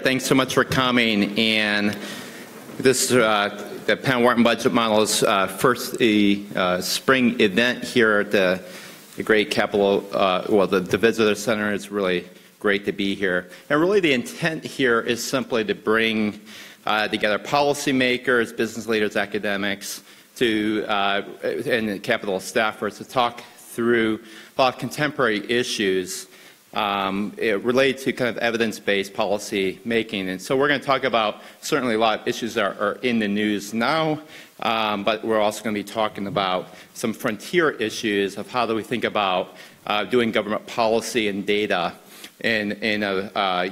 Thanks so much for coming. And this is the Penn Wharton Budget Model's first spring event here at the great Capitol, the Visitor Center. It's really great to be here. And really the intent here is simply to bring together policymakers, business leaders, academics, and Capitol staffers to talk through a lot of contemporary issues related to kind of evidence-based policy making. And so we're going to talk about certainly a lot of issues that are in the news now, but we're also going to be talking about some frontier issues of how do we think about doing government policy and data and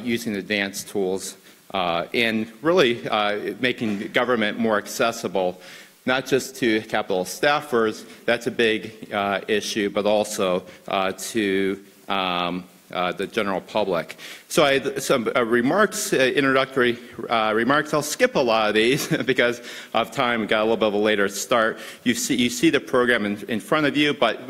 using advanced tools and really making government more accessible, not just to Capitol staffers, that's a big issue, but also to the general public. So I had some remarks, introductory remarks. I'll skip a lot of these because of time. We got a little bit of a later start. You see the program in front of you, but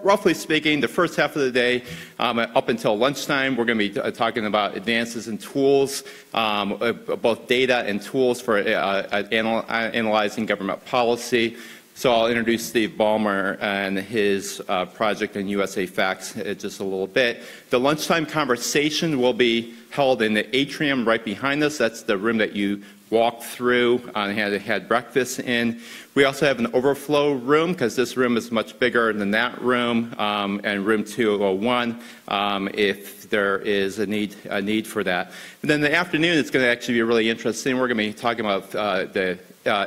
roughly speaking, the first half of the day up until lunchtime, we're going to be talking about advances in tools, both data and tools for analyzing government policy. So I'll introduce Steve Ballmer and his project in USAFacts in just a little bit. The lunchtime conversation will be held in the atrium right behind us. That's the room that you walked through and had breakfast in. We also have an overflow room because this room is much bigger than that room, and room 201 if there is a need for that. And then in the afternoon, it's going to actually be really interesting. We're going to be talking about the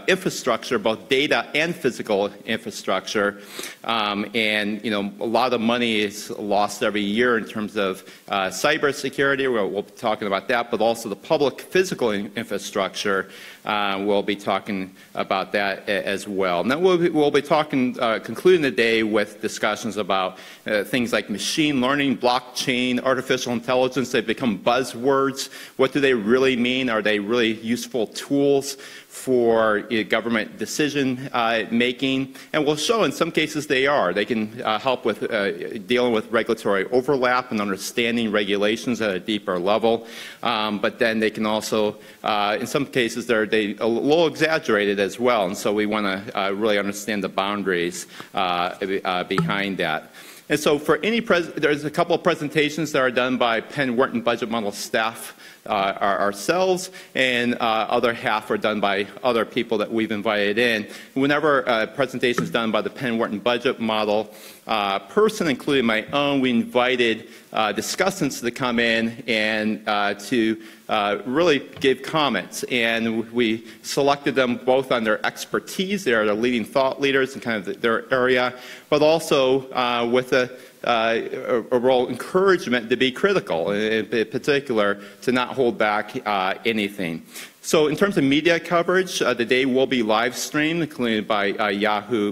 infrastructure, both data and physical infrastructure, and a lot of money is lost every year in terms of cybersecurity. We'll be talking about that, but also the public physical infrastructure. We'll be talking about that as well. And then we'll be talking, concluding the day with discussions about things like machine learning, blockchain, artificial intelligence. They've become buzzwords. What do they really mean? Are they really useful tools for government decision making? And we'll show in some cases they are. They can help with dealing with regulatory overlap and understanding regulations at a deeper level. But then they can also, in some cases, they're a little exaggerated as well. And so we want to really understand the boundaries behind that. And so for there's a couple of presentations that are done by Penn Wharton Budget Model staff ourselves, and other half are done by other people that we've invited in. Whenever a presentation is done by the Penn Wharton Budget Model person, including my own, we invited discussants to come in and to really give comments. And we selected them both on their expertise. They are the leading thought leaders in kind of their area, but also with a role encouragement to be critical, in particular to not hold back anything. So in terms of media coverage, the day will be live streamed, included by Yahoo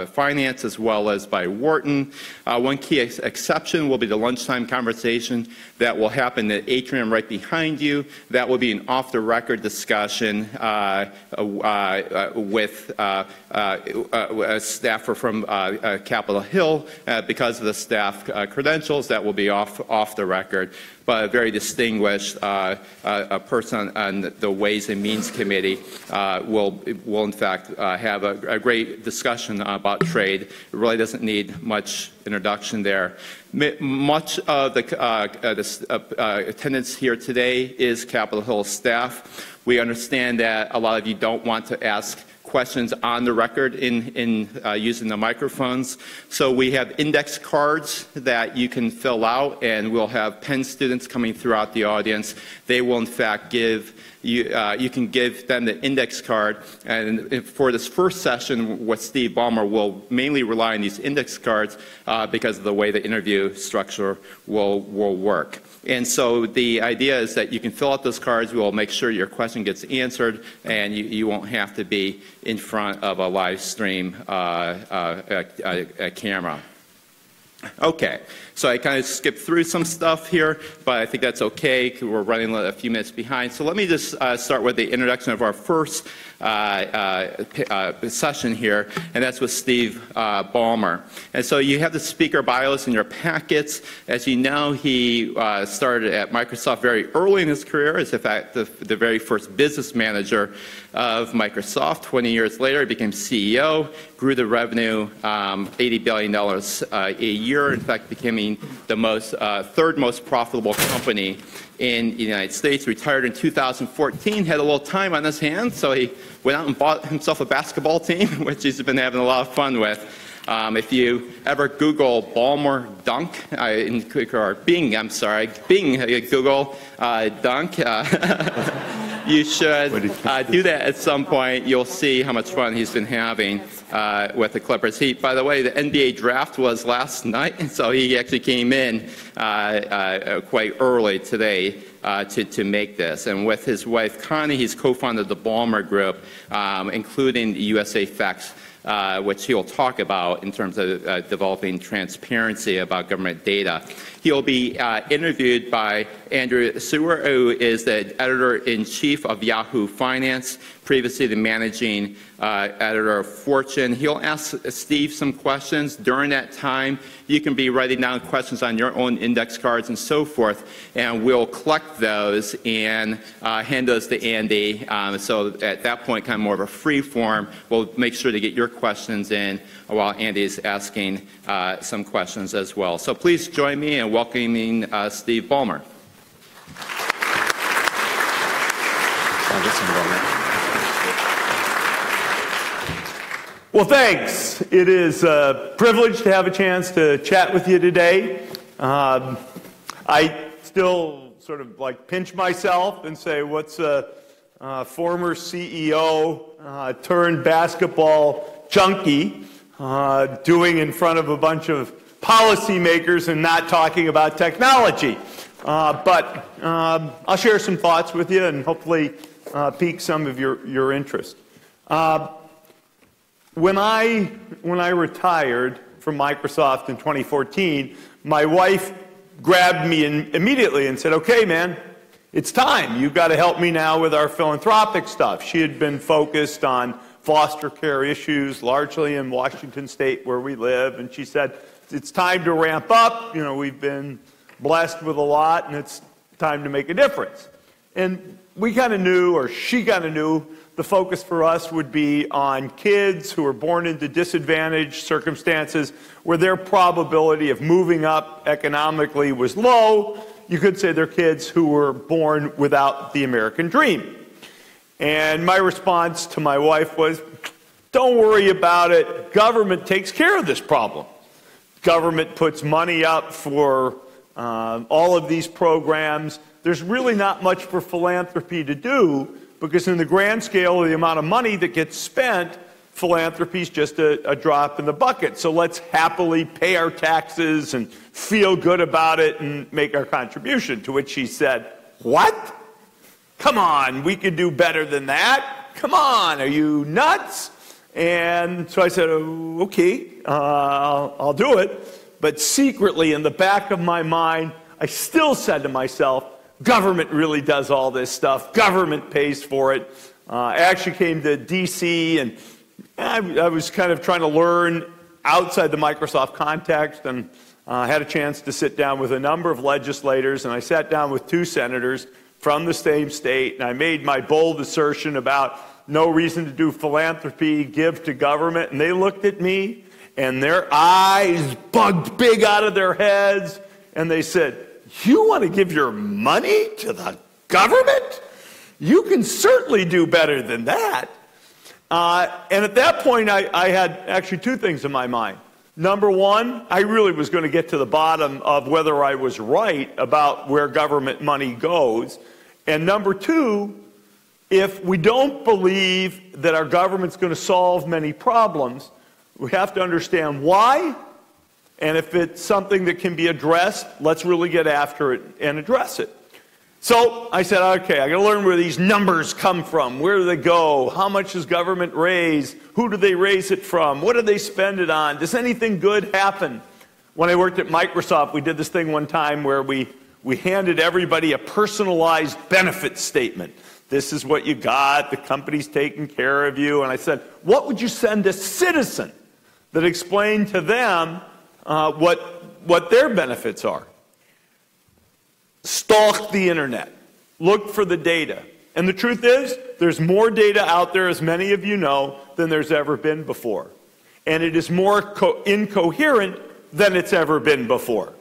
Finance as well as by Wharton. One key exception will be the lunchtime conversation that will happen in the atrium right behind you. That will be an off-the-record discussion with a staffer from Capitol Hill. Because of the staff credentials, that will be off the record. But a very distinguished person on the Ways and Means Committee will in fact have a great discussion about trade. It really doesn't need much introduction there. Much of the attendance here today is Capitol Hill staff. We understand that a lot of you don't want to ask questions on the record in using the microphones. So we have index cards that you can fill out, and we'll have Penn students coming throughout the audience. They will in fact give you can give them the index card, and for this first session with Steve Ballmer, we'll mainly rely on these index cards because of the way the interview structure will work. And so the idea is that you can fill out those cards. We will make sure your question gets answered, and you won't have to be in front of a live stream camera. Okay, so I kind of skipped through some stuff here, but I think that's okay because we're running a few minutes behind. So let me just start with the introduction of our first session here, and that's with Steve Ballmer. And so you have the speaker bios in your packets. As you know, he started at Microsoft very early in his career as, in fact, the very first business manager of Microsoft. 20 years later, he became CEO, grew the revenue $80 billion a year, in fact, becoming the third most profitable company in the United States. Retired in 2014, had a little time on his hands, so he went out and bought himself a basketball team, which he's been having a lot of fun with. If you ever Google Ballmer Dunk, or Bing, I'm sorry, Bing, Google Dunk, you should do that at some point. You'll see how much fun he's been having with the Clippers. By the way, the NBA draft was last night, and so he actually came in quite early today to make this. And with his wife, Connie, he's co-founded the Ballmer Group, including the USAFacts, which he'll talk about in terms of developing transparency about government data. He'll be interviewed by Andrew Serwer, who is the editor-in-chief of Yahoo Finance, previously the managing editor of Wharton. He'll ask Steve some questions. During that time, you can be writing down questions on your own index cards and so forth, and we'll collect those and hand those to Andy. So at that point, kind of more of a free form, we'll make sure to get your questions in while Andy's asking some questions as well. So please join me in welcoming Steve Ballmer. Well, thanks. It is a privilege to have a chance to chat with you today. I still sort of like pinch myself and say, what's a former CEO turned basketball junkie doing in front of a bunch of policymakers and not talking about technology? But I'll share some thoughts with you and hopefully pique some of your interest. When I retired from Microsoft in 2014, my wife grabbed me immediately and said, okay, man, it's time. You've got to help me now with our philanthropic stuff. She had been focused on foster care issues, largely in Washington State where we live, and she said, it's time to ramp up. You know, we've been blessed with a lot, and it's time to make a difference. And we kind of knew, or she kind of knew, the focus for us would be on kids who were born into disadvantaged circumstances where their probability of moving up economically was low. You could say they're kids who were born without the American dream. And my response to my wife was, don't worry about it. Government takes care of this problem. Government puts money up for all of these programs. There's really not much for philanthropy to do, because in the grand scale of the amount of money that gets spent, philanthropy is just a drop in the bucket. So let's happily pay our taxes and feel good about it and make our contribution. To which she said, what? Come on, we could do better than that. Come on, are you nuts? And so I said, oh, okay, I'll do it. But secretly in the back of my mind, I still said to myself, government really does all this stuff. Government pays for it. I actually came to D.C. and I was kind of trying to learn outside the Microsoft context, and had a chance to sit down with a number of legislators, and I sat down with two senators from the same state, and I made my bold assertion about no reason to do philanthropy, give to government, and they looked at me, and their eyes bugged big out of their heads, and they said, you want to give your money to the government? You can certainly do better than that. And at that point, I had actually two things in my mind. Number one, I really was going to get to the bottom of whether I was right about where government money goes. And number two, if we don't believe that our government's going to solve many problems, we have to understand why. And if it's something that can be addressed, let's really get after it and address it. So I said, okay, I got to learn where these numbers come from. Where do they go? How much does government raise? Who do they raise it from? What do they spend it on? Does anything good happen? When I worked at Microsoft, we did this thing one time where we handed everybody a personalized benefit statement This is what you got. The company's taking care of you. And I said, what would you send a citizen that explained to them what their benefits are? Stalk the internet. Look for the data. And the truth is, there's more data out there, as many of you know, than there's ever been before. And it is more incoherent than it's ever been before.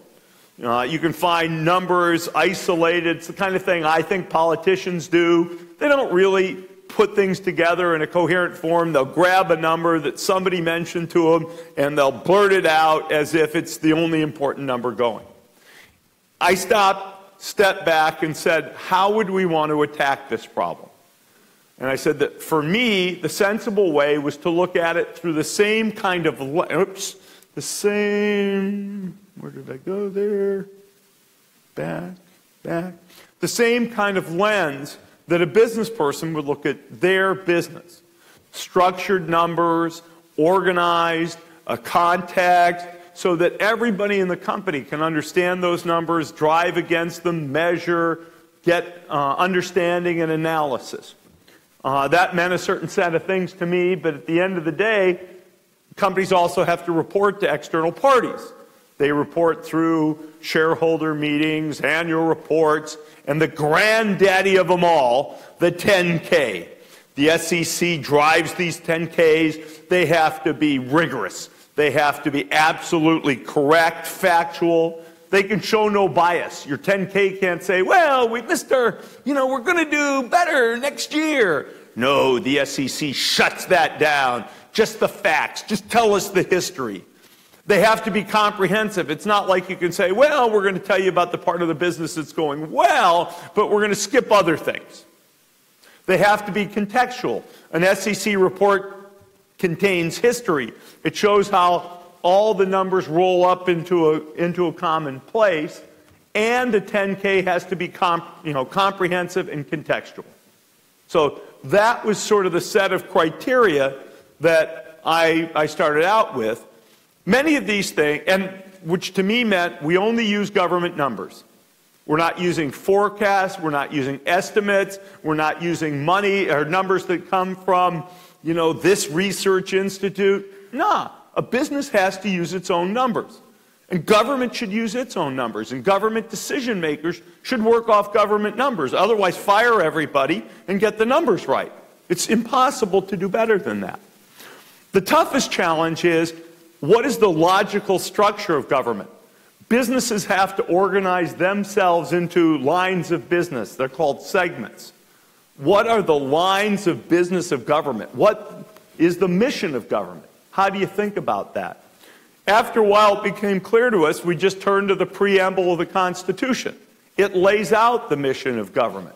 You can find numbers isolated. It's the kind of thing I think politicians do. They don't really put things together in a coherent form. They'll grab a number that somebody mentioned to them, and they'll blurt it out as if it's the only important number going. I stepped back and said, how would we want to attack this problem? And I said that for me, the sensible way was to look at it through the same kind of, where did I go there? Back. The same kind of lens that a business person would look at their business. Structured numbers, organized, a context, so that everybody in the company can understand those numbers, drive against them, measure, get understanding and analysis. That meant a certain set of things to me, but at the end of the day, companies also have to report to external parties. They report through shareholder meetings, annual reports, and the granddaddy of them all, the 10K. The SEC drives these 10Ks. They have to be rigorous. They have to be absolutely correct, factual. They can show no bias. Your 10K can't say, well, we're going to do better next year. No, the SEC shuts that down. Just the facts. Just tell us the history. They have to be comprehensive. It's not like you can say, well, we're going to tell you about the part of the business that's going well, but we're going to skip other things. They have to be contextual. An SEC report contains history. It shows how all the numbers roll up into a common place, and the 10K has to be comprehensive and contextual. So that was sort of the set of criteria that I started out with. Many of these things, and which to me meant we only use government numbers. We're not using forecasts, we're not using estimates, we're not using money or numbers that come from, this research institute. Nah, a business has to use its own numbers. And government should use its own numbers. And government decision makers should work off government numbers. Otherwise, fire everybody and get the numbers right. It's impossible to do better than that. The toughest challenge is, what is the logical structure of government? Businesses have to organize themselves into lines of business. They're called segments. What are the lines of business of government? What is the mission of government? How do you think about that? After a while, it became clear to us, we just turned to the preamble of the Constitution. It lays out the mission of government: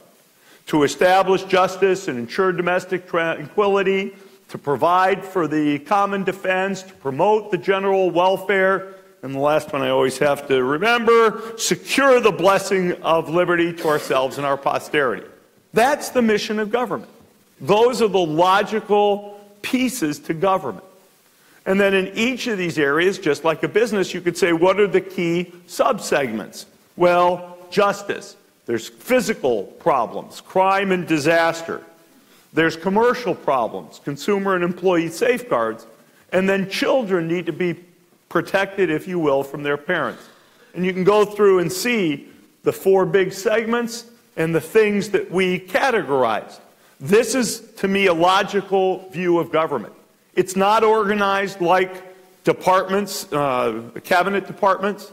to establish justice and ensure domestic tranquility, to provide for the common defense, to promote the general welfare, and the last one I always have to remember, secure the blessing of liberty to ourselves and our posterity. That's the mission of government. Those are the logical pieces to government. And then in each of these areas, just like a business, you could say, what are the key subsegments? Well, justice. There's physical problems, crime and disaster. There's commercial problems, consumer and employee safeguards. And then children need to be protected, if you will, from their parents. And you can go through and see the four big segments and the things that we categorize. This is, to me, a logical view of government. It's not organized like departments, cabinet departments.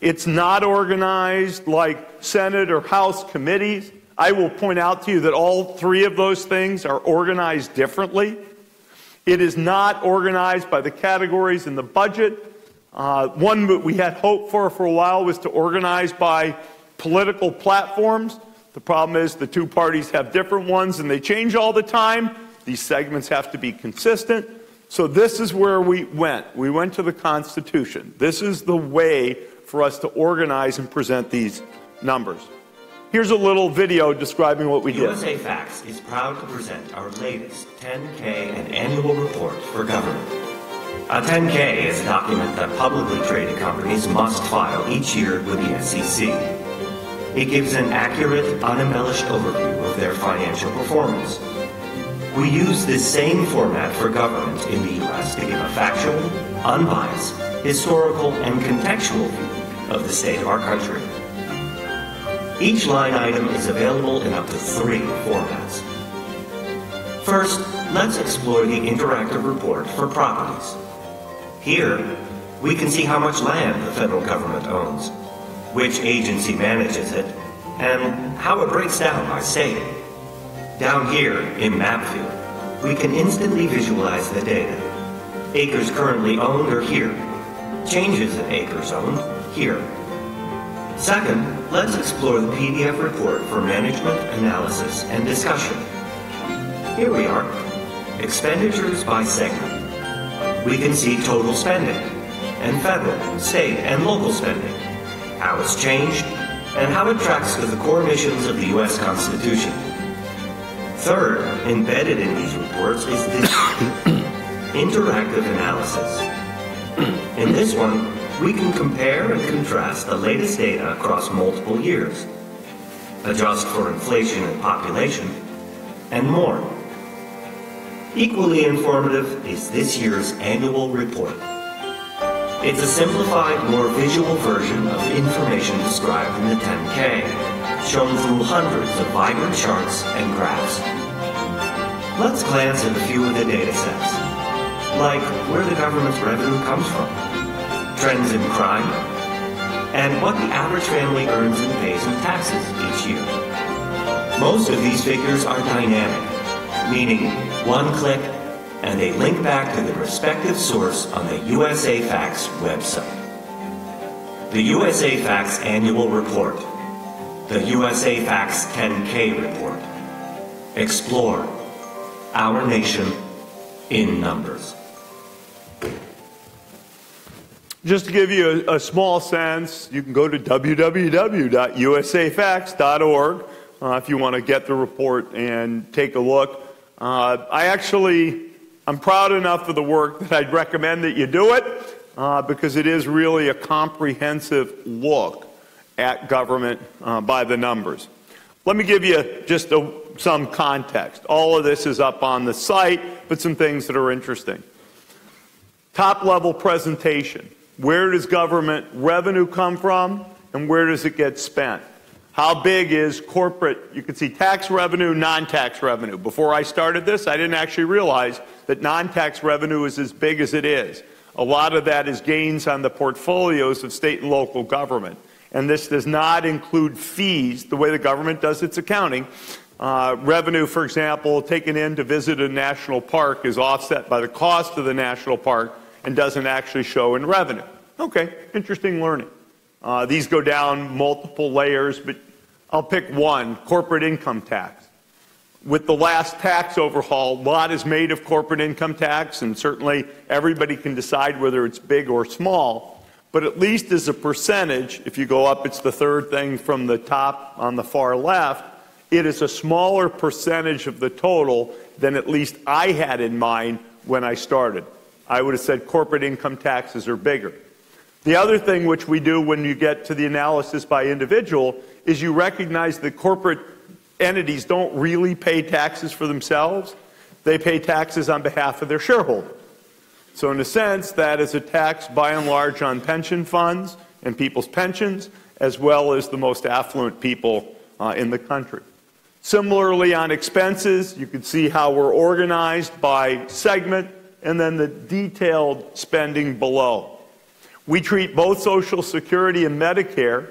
It's not organized like Senate or House committees. I will point out to you that all three of those things are organized differently. It is not organized by the categories in the budget. One that we had hoped for a while was to organize by political platforms. The problem is the two parties have different ones and they change all the time. These segments have to be consistent. So this is where we went. We went to the Constitution. This is the way for us to organize and present these numbers. Here's a little video describing what we did. USAFacts is proud to present our latest 10K and annual report for government. A 10K is a document that publicly traded companies must file each year with the SEC. It gives an accurate, unembellished overview of their financial performance. We use this same format for government in the U.S. to give a factual, unbiased, historical, and contextual view of the state of our country. Each line item is available in up to 3 formats. First, let's explore the interactive report for properties. Here, we can see how much land the federal government owns, which agency manages it, and how it breaks down by state. Down here, in map view, we can instantly visualize the data. Acres currently owned are here. Changes in acres owned, here. Second, let's explore the PDF report for management, analysis, and discussion. Here we are. Expenditures by segment. We can see total spending, and federal, state, and local spending, how it's changed, and how it tracks to the core missions of the U.S. Constitution. Third, embedded in these reports is this interactive analysis. In this one, we can compare and contrast the latest data across multiple years, adjust for inflation and population, and more. Equally informative is this year's annual report. It's a simplified, more visual version of information described in the 10K, shown through hundreds of vibrant charts and graphs. Let's glance at a few of the data sets, like where the government's revenue comes from, trends in crime, and what the average family earns and pays in taxes each year. Most of these figures are dynamic, meaning one click and they link back to the respective source on the USAFacts website. The USAFacts Annual Report, the USAFacts 10K Report. Explore our nation in numbers. Just to give you a small sense, you can go to www.usafacts.org if you want to get the report and take a look. I'm proud enough of the work that I'd recommend that you do it because it is really a comprehensive look at government by the numbers. Let me give you just some context. All of this is up on the site, but some things that are interesting. Top level presentation. Where does government revenue come from and where does it get spent? How big is corporate? You can see tax revenue, non-tax revenue. Before I started this, I didn't actually realize that non-tax revenue is as big as it is. A lot of that is gains on the portfolios of state and local government. And this does not include fees, the way the government does its accounting. Revenue, for example, taken in to visit a national park is offset by the cost of the national park and doesn't actually show in revenue. Okay, interesting learning. These go down multiple layers, but I'll pick one, corporate income tax. With the last tax overhaul, a lot is made of corporate income tax, and certainly everybody can decide whether it's big or small, but at least as a percentage, if you go up, it's the third thing from the top on the far left, it is a smaller percentage of the total than at least I had in mind when I started. I would have said corporate income taxes are bigger. The other thing which we do when you get to the analysis by individual is you recognize that corporate entities don't really pay taxes for themselves. They pay taxes on behalf of their shareholders. So in a sense, that is a tax by and large on pension funds and people's pensions, as well as the most affluent people in the country. Similarly, on expenses, you can see how we're organized by segment and then the detailed spending below. We treat both Social Security and Medicare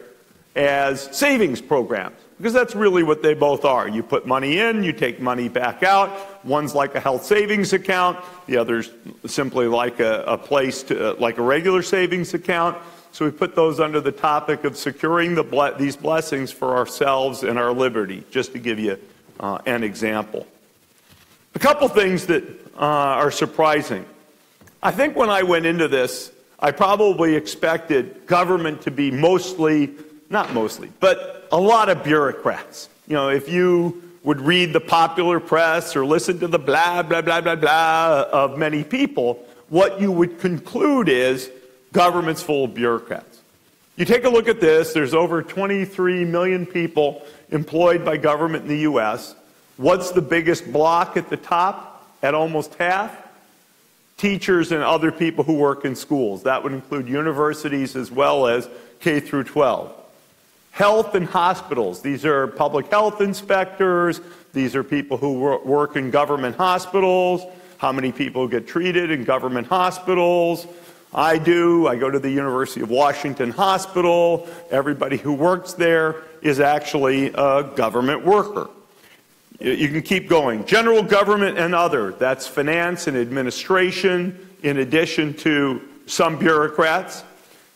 as savings programs, because that's really what they both are. You put money in, you take money back out. One's like a health savings account, the other's simply like a place to, like a regular savings account. So we put those under the topic of securing these blessings for ourselves and our liberty, just to give you an example. A couple things that are surprising. I think when I went into this, I probably expected government to be mostly, not mostly, but a lot of bureaucrats. You know, if you would read the popular press or listen to the blah, blah, blah, blah, blah of many people, what you would conclude is government's full of bureaucrats. You take a look at this, there's over 23 million people employed by government in the U.S. What's the biggest block at the top at almost half? Teachers and other people who work in schools. That would include universities as well as K through 12. Health and hospitals. These are public health inspectors. These are people who work in government hospitals. How many people get treated in government hospitals? I do. I go to the University of Washington Hospital. Everybody who works there is actually a government worker. You can keep going. General government and other. That's finance and administration, in addition to some bureaucrats.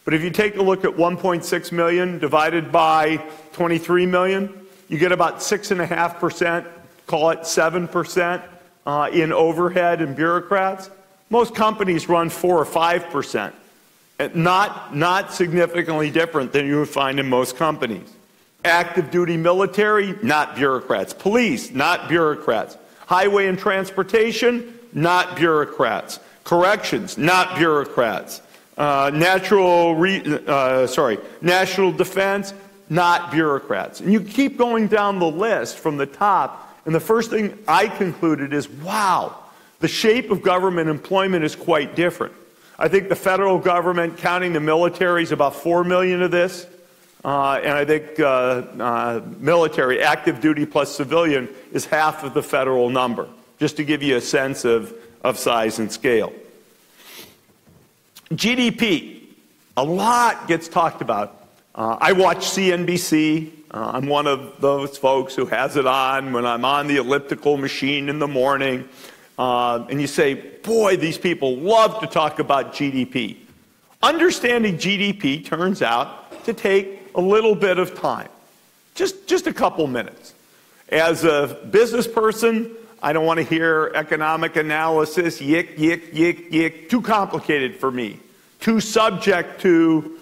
But if you take a look at 1.6 million divided by 23 million, you get about 6.5%, call it 7% in overhead and bureaucrats. Most companies run 4 or 5%. Not significantly different than you would find in most companies. Active duty military, not bureaucrats. Police, not bureaucrats. Highway and transportation, not bureaucrats. Corrections, not bureaucrats. National defense, not bureaucrats. And you keep going down the list from the top, and the first thing I concluded is, wow, the shape of government employment is quite different. I think the federal government, counting the military, is about 4 million of this. And I think military, active duty plus civilian, is half of the federal number, just to give you a sense of size and scale. GDP, a lot gets talked about. I watch CNBC. I'm one of those folks who has it on when I'm on the elliptical machine in the morning. And you say, boy, these people love to talk about GDP. Understanding GDP turns out to take a little bit of time, just a couple minutes. As a business person, I don't want to hear economic analysis, yick, yick, yick, yick, too complicated for me, too subject to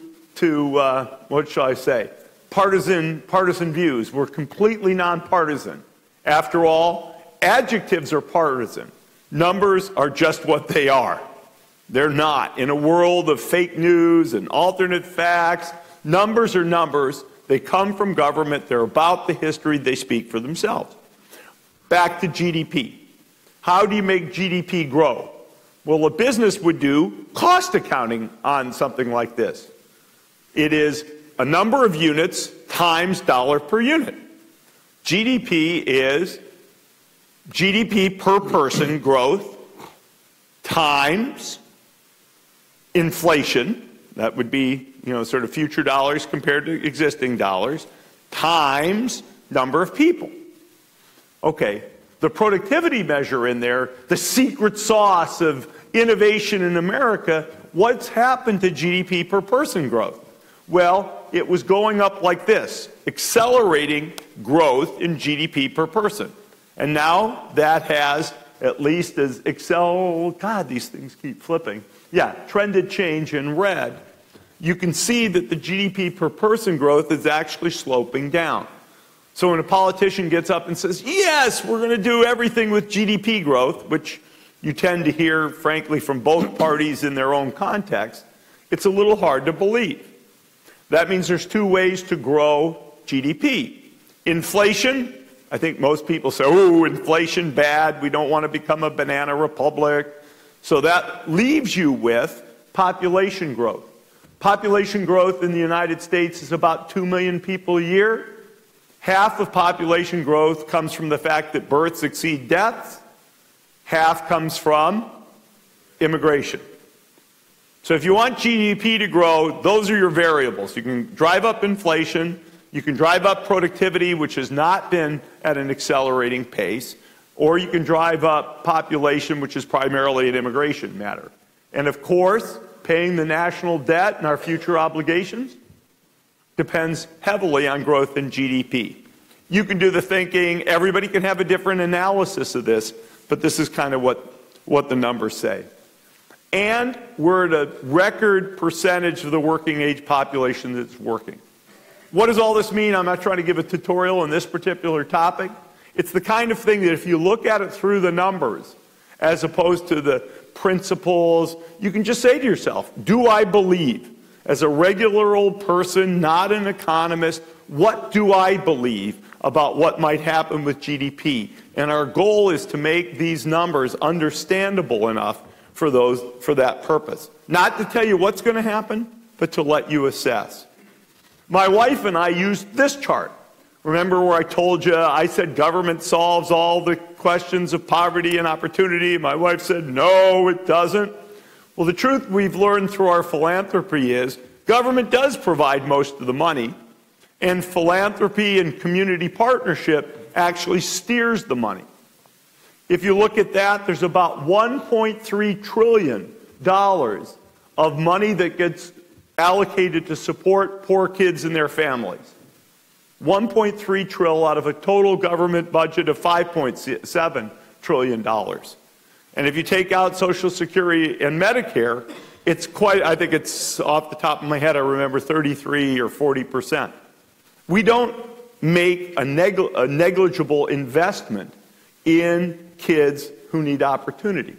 what shall I say, partisan views. We're completely nonpartisan. After all, adjectives are partisan. Numbers are just what they are. They're not. In a world of fake news and alternate facts, numbers are numbers. They come from government. They're about the history. They speak for themselves. Back to GDP. How do you make GDP grow? Well, a business would do cost accounting on something like this. It is a number of units times dollar per unit. GDP is GDP per person growth times inflation. That would be, sort of future dollars compared to existing dollars, times number of people. Okay, the productivity measure in there, the secret sauce of innovation in America, what's happened to GDP per person growth? Well, it was going up like this, accelerating growth in GDP per person. And now that has, at least as God, these things keep flipping. Yeah, trended change in red. You can see that the GDP per person growth is actually sloping down. So when a politician gets up and says, yes, we're going to do everything with GDP growth, which you tend to hear, frankly, from both parties in their own context, it's a little hard to believe. That means there's two ways to grow GDP. Inflation, I think most people say, oh, inflation, bad, we don't want to become a banana republic. So that leaves you with population growth. Population growth in the United States is about 2 million people a year. Half of population growth comes from the fact that births exceed deaths. Half comes from immigration. So if you want GDP to grow, those are your variables. You can drive up inflation, you can drive up productivity, which has not been at an accelerating pace, or you can drive up population, which is primarily an immigration matter. And of course, paying the national debt and our future obligations depends heavily on growth in GDP. You can do the thinking, everybody can have a different analysis of this, but this is kind of what the numbers say. And we're at a record percentage of the working age population that's working. What does all this mean? I'm not trying to give a tutorial on this particular topic. It's the kind of thing that if you look at it through the numbers, as opposed to the principles, you can just say to yourself, do I believe? as a regular old person, not an economist, what do I believe about what might happen with GDP? And our goal is to make these numbers understandable enough for that purpose. Not to tell you what's going to happen, but to let you assess. My wife and I used this chart. Remember where I told you, I said government solves all the questions of poverty and opportunity? My wife said, no, it doesn't. Well, the truth we've learned through our philanthropy is government does provide most of the money, and philanthropy and community partnership actually steers the money. If you look at that, there's about $1.3 trillion of money that gets allocated to support poor kids and their families. 1.3 trillion out of a total government budget of $5.7 trillion. And if you take out Social Security and Medicare, it's quite, I think it's off the top of my head, I remember 33 or 40%. We don't make a negligible investment in kids who need opportunity.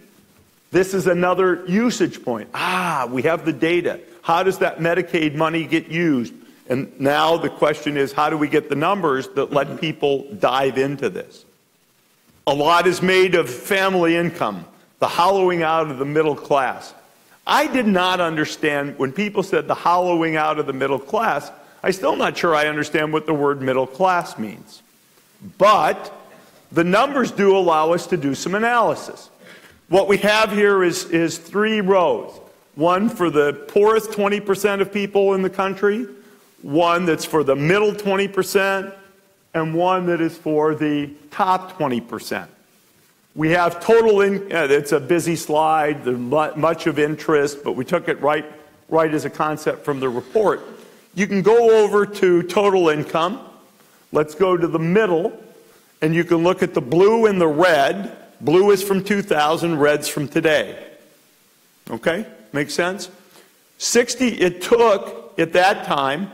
This is another usage point. We have the data. How does that Medicaid money get used? And now the question is, how do we get the numbers that let people dive into this? A lot is made of family income, the hollowing out of the middle class. I did not understand when people said the hollowing out of the middle class. I'm still not sure I understand what the word middle class means. But the numbers do allow us to do some analysis. What we have here is 3 rows. One for the poorest 20% of people in the country, one that's for the middle 20%, and one that is for the top 20%. We have total it's a busy slide, there's much of interest, but we took it right as a concept from the report. You can go over to total income. Let's go to the middle, and you can look at the blue and the red. Blue is from 2000, red's from today. Okay? Make sense? It took, at that time,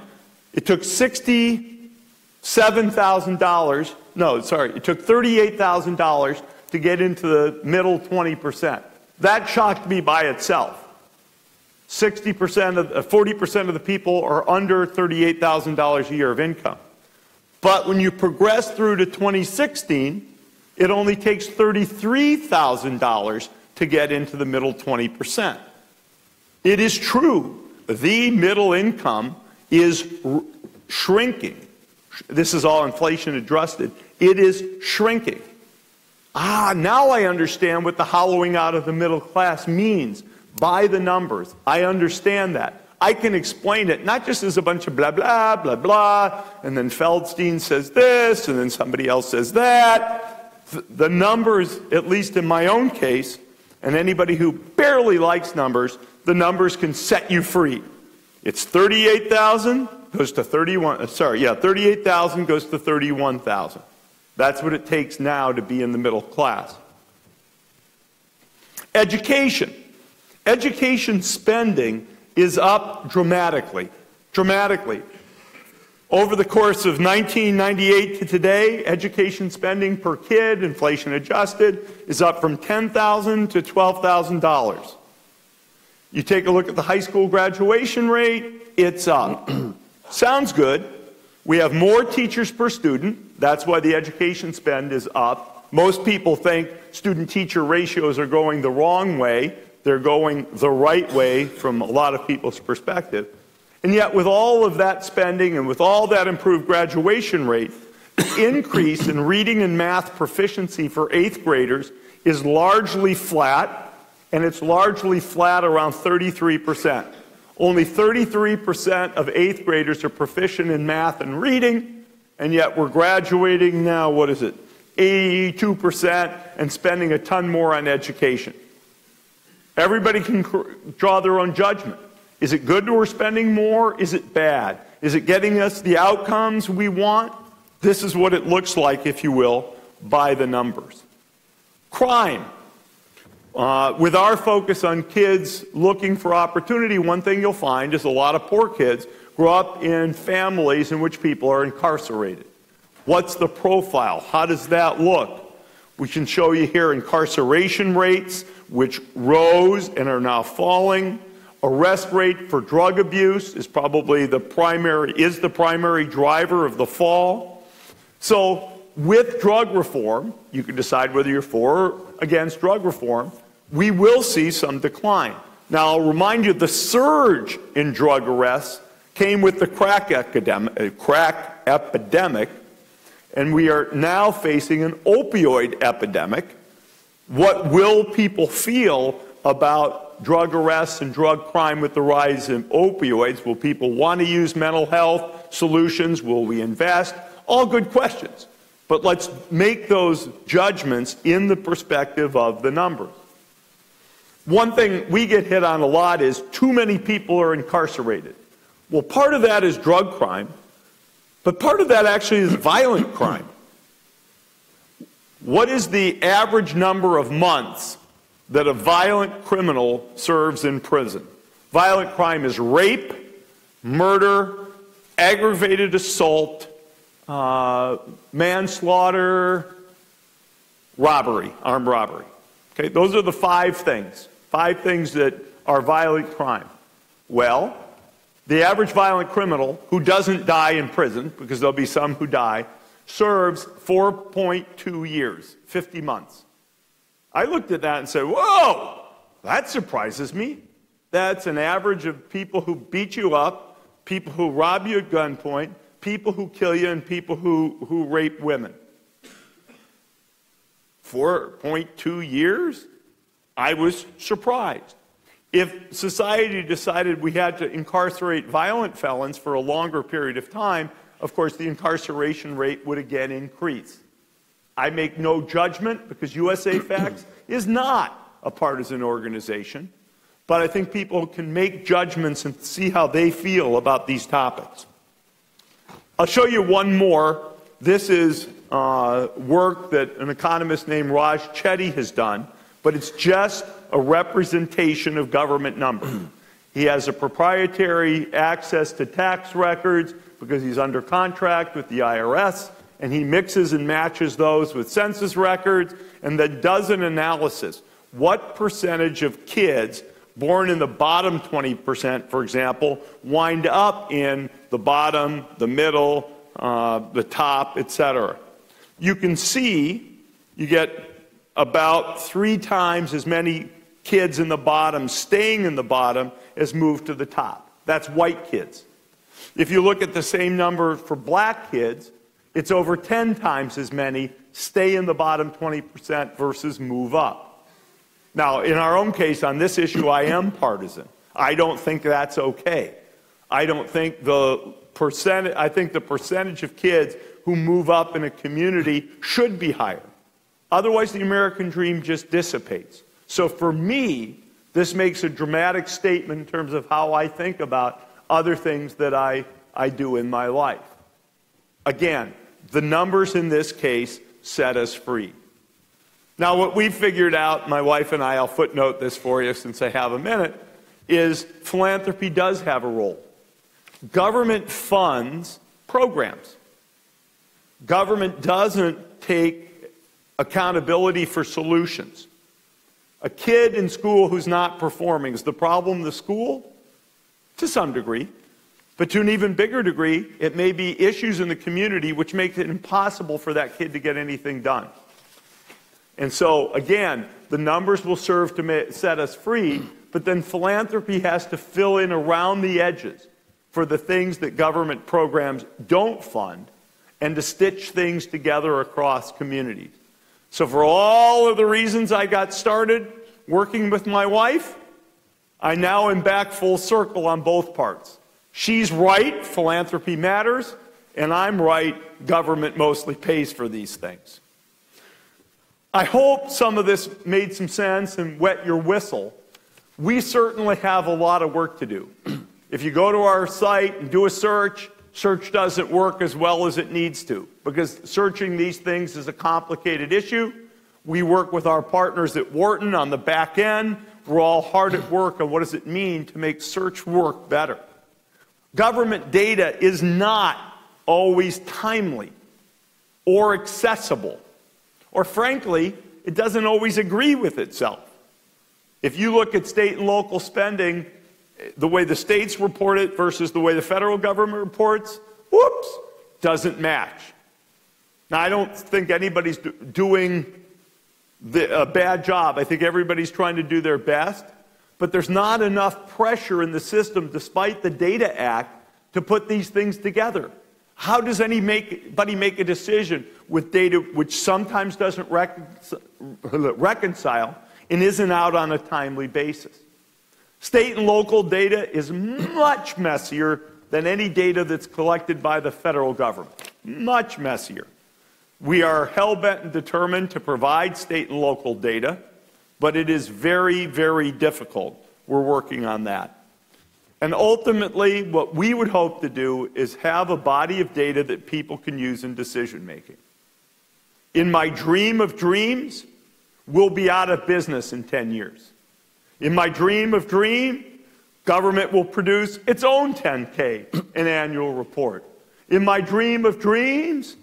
it took $67,000, no, sorry, it took $38,000 to get into the middle 20%. That shocked me by itself. 40% of the people are under $38,000 a year of income. But when you progress through to 2016, it only takes $33,000 to get into the middle 20%. It is true, the middle income is shrinking. This is all inflation adjusted. It is shrinking. Now I understand what the hollowing out of the middle class means. By the numbers. I understand that. I can explain it, not just as a bunch of blah, blah, blah, blah, and then Feldstein says this, and then somebody else says that. The numbers, at least in my own case, and anybody who barely likes numbers, the numbers can set you free. It's 38,000 goes to 38,000 goes to 31,000. That's what it takes now to be in the middle class. Education. Education spending is up dramatically. Dramatically. Over the course of 1998 to today, education spending per kid, inflation adjusted, is up from $10,000 to $12,000. You take a look at the high school graduation rate, it's up. Sounds good. We have more teachers per student. That's why the education spend is up. Most people think student-teacher ratios are going the wrong way. They're going the right way from a lot of people's perspective. And yet with all of that spending and with all that improved graduation rate, the increase in reading and math proficiency for 8th graders is largely flat, and it's largely flat around 33%. Only 33% of 8th graders are proficient in math and reading, and yet we're graduating now, 82% and spending a ton more on education. Everybody can draw their own judgment. Is it good that we're spending more? Is it bad? Is it getting us the outcomes we want? This is what it looks like, if you will, by the numbers. Crime. With our focus on kids looking for opportunity, one thing you'll find is a lot of poor kids grow up in families in which people are incarcerated. What's the profile? How does that look? We can show you here incarceration rates, which rose and are now falling. Arrest rate for drug abuse is probably the primary driver of the fall. So with drug reform, you can decide whether you're for or against drug reform, we will see some decline. Now, I'll remind you, the surge in drug arrests came with the crack epidemic, and we are now facing an opioid epidemic. What will people feel about drug arrests and drug crime with the rise in opioids? Will people want to use mental health solutions? Will we invest? All good questions. But let's make those judgments in the perspective of the numbers. One thing we get hit on a lot is too many people are incarcerated. Well, part of that is drug crime, but part of that actually is violent crime. What is the average number of months that a violent criminal serves in prison? Violent crime is rape, murder, aggravated assault, manslaughter, robbery, armed robbery. Okay, those are the 5 things. 5 things that are violent crime. Well, the average violent criminal who doesn't die in prison, because there'll be some who die, serves 4.2 years, 50 months. I looked at that and said, whoa, that surprises me. That's an average of people who beat you up, people who rob you at gunpoint, people who kill you, and people who rape women. 4.2 years? I was surprised. If society decided we had to incarcerate violent felons for a longer period of time, of course the incarceration rate would again increase. I make no judgment because USAFacts is not a partisan organization, but I think people can make judgments and see how they feel about these topics. I'll show you one more. This is work that an economist named Raj Chetty has done, but it's just a representation of government numbers. He has a proprietary access to tax records because he's under contract with the IRS, and he mixes and matches those with census records and then does an analysis. What percentage of kids born in the bottom 20%, for example, wind up in the bottom, the middle, the top, etc. You can see you get about 3 times as many kids in the bottom staying in the bottom as move to the top. That's white kids. If you look at the same number for black kids, it's over 10 times as many stay in the bottom 20% versus move up. Now, in our own case, on this issue, I am partisan. I don't think that's okay. I don't think I think the percentage of kids who move up in a community should be higher. Otherwise, the American dream just dissipates. So for me, this makes a dramatic statement in terms of how I think about other things that I do in my life. Again, the numbers in this case set us free. Now, what we figured out, my wife and I'll footnote this for you since I have a minute, is philanthropy does have a role. Government funds programs. Government doesn't take accountability for solutions. A kid in school who's not performing, is the problem the school? To some degree. But to an even bigger degree, it may be issues in the community which make it impossible for that kid to get anything done. And so, again, the numbers will serve to set us free, but then philanthropy has to fill in around the edges for the things that government programs don't fund and to stitch things together across communities. So for all of the reasons I got started working with my wife, I now am back full circle on both parts. She's right, philanthropy matters, and I'm right, government mostly pays for these things. I hope some of this made some sense and wet your whistle. We certainly have a lot of work to do. If you go to our site and do a search, search doesn't work as well as it needs to, because searching these things is a complicated issue. We work with our partners at Wharton on the back end. We're all hard at work on what does it mean to make search work better. Government data is not always timely or accessible, or frankly, it doesn't always agree with itself. If you look at state and local spending, the way the states report it versus the way the federal government reports, whoops, doesn't match. Now, I don't think anybody's doing a bad job. I think everybody's trying to do their best, but there's not enough pressure in the system, despite the Data Act, to put these things together. How does anybody make a decision with data which sometimes doesn't reconcile and isn't out on a timely basis? State and local data is much messier than any data that's collected by the federal government. Much messier. We are hell-bent and determined to provide state and local data, but it is very, very difficult. We're working on that. And ultimately, what we would hope to do is have a body of data that people can use in decision-making. In my dream of dreams, we'll be out of business in 10 years. In my dream of dreams, government will produce its own 10K, an annual report. In my dream of dreams,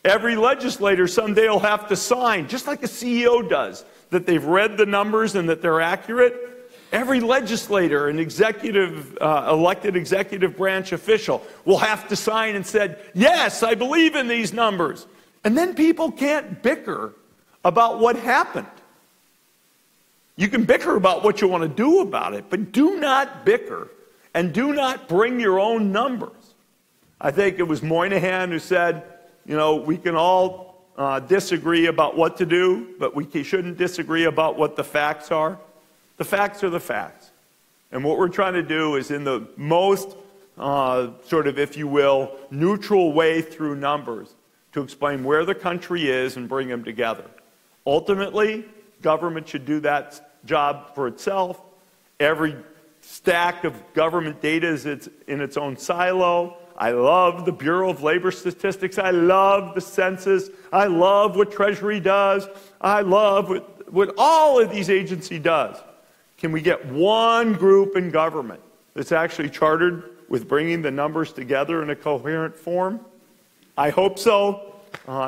every legislator someday will have to sign, just like a CEO does, that they've read the numbers and that they're accurate. Every legislator and elected executive branch official will have to sign and said, yes, I believe in these numbers. And then people can't bicker about what happened. You can bicker about what you want to do about it, but do not bicker and do not bring your own numbers. I think it was Moynihan who said, you know, we can all disagree about what to do, but we shouldn't disagree about what the facts are. The facts are the facts. And what we're trying to do is in the most sort of, if you will, neutral way through numbers to explain where the country is and bring them together. Ultimately, government should do that job for itself. Every stack of government data is in its own silo. I love the Bureau of Labor Statistics. I love the census. I love what Treasury does. I love what all of these agencies does. Can we get one group in government that's actually chartered with bringing the numbers together in a coherent form? I hope so.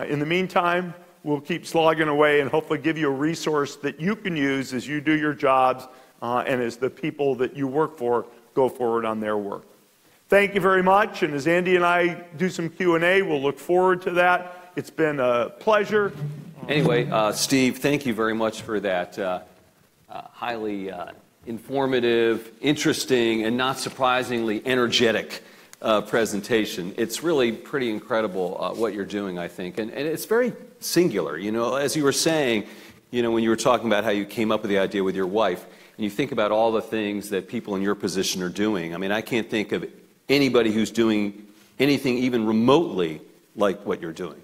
In the meantime, we'll keep slogging away and hopefully give you a resource that you can use as you do your jobs and as the people that you work for go forward on their work. Thank you very much, and as Andy and I do some Q&A, we'll look forward to that. It's been a pleasure. Anyway, Steve, thank you very much for that highly informative, interesting, and not surprisingly energetic presentation. It's really pretty incredible what you're doing, I think, and it's very singular. You know, as you were saying, you know, when you were talking about how you came up with the idea with your wife, and you think about all the things that people in your position are doing. I mean, I can't think of anybody who's doing anything even remotely like what you're doing.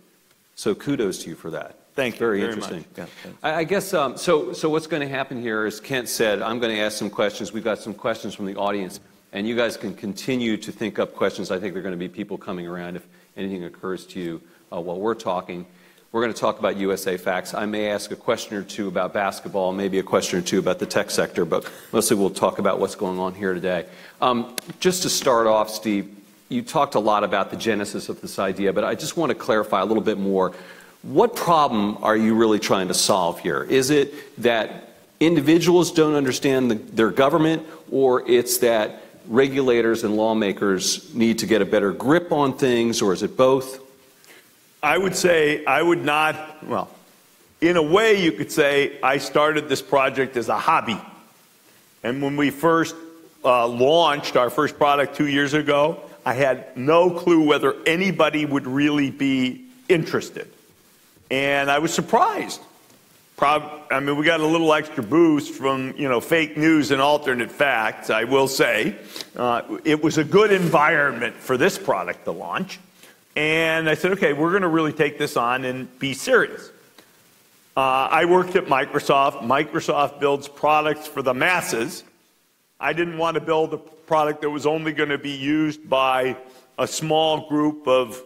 So kudos to you for that. Thank you very very interesting. much. Yeah, I guess, so what's going to happen here is Kent said, I'm going to ask some questions. We've got some questions from the audience, and you guys can continue to think up questions. I think there are going to be people coming around if anything occurs to you while we're talking. We're going to talk about USAFacts. I may ask a question or two about basketball, maybe a question or two about the tech sector, but mostly we'll talk about what's going on here today. Just to start off, Steve, you talked a lot about the genesis of this idea, but I just want to clarify a little bit more. What problem are you really trying to solve here? Is it that individuals don't understand their government, or it's that regulators and lawmakers need to get a better grip on things, or is it both? I would say I would not, well, in a way you could say I started this project as a hobby. And when we first launched our first product 2 years ago, I had no clue whether anybody would really be interested. And I was surprised. I mean, we got a little extra boost from, you know, fake news and alternate facts, I will say. It was a good environment for this product to launch. And I said, okay, we're going to really take this on and be serious. I worked at Microsoft. Microsoft builds products for the masses. I didn't want to build a product that was only going to be used by a small group of,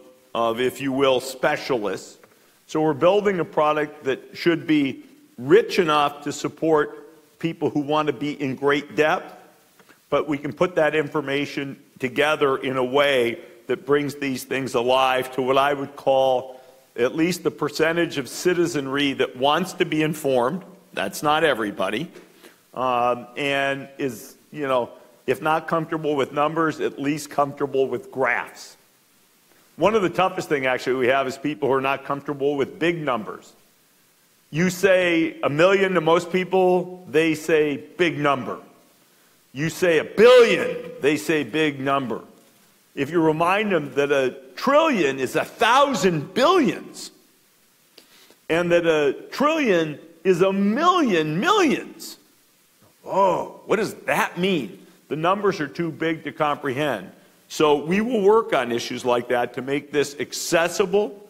if you will, specialists. So we're building a product that should be rich enough to support people who want to be in great depth, but we can put that information together in a way that brings these things alive to what I would call at least the percentage of citizenry that wants to be informed. That's not everybody, and is, you know, if not comfortable with numbers, at least comfortable with graphs. One of the toughest things actually we have is people who are not comfortable with big numbers. You say 1 million to most people, they say big number. You say 1 billion, they say big number. If you remind them that 1 trillion is 1,000 billions, and that 1 trillion is 1 million millions. Oh, what does that mean? The numbers are too big to comprehend. So we will work on issues like that to make this accessible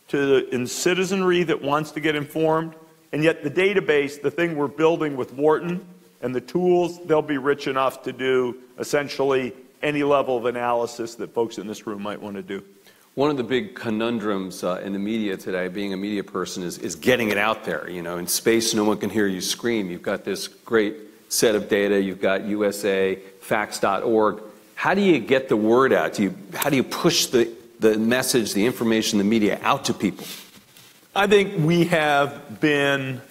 to the citizenry that wants to get informed. And yet the database, the thing we're building with Wharton and the tools, they'll be rich enough to do essentially any level of analysis that folks in this room might want to do. One of the big conundrums in the media today, being a media person, is getting it out there. You know, in space, no one can hear you scream. You've got this great set of data. You've got USAFacts.org. How do you get the word out? How do you push the message, the information, the media out to people? I think we have been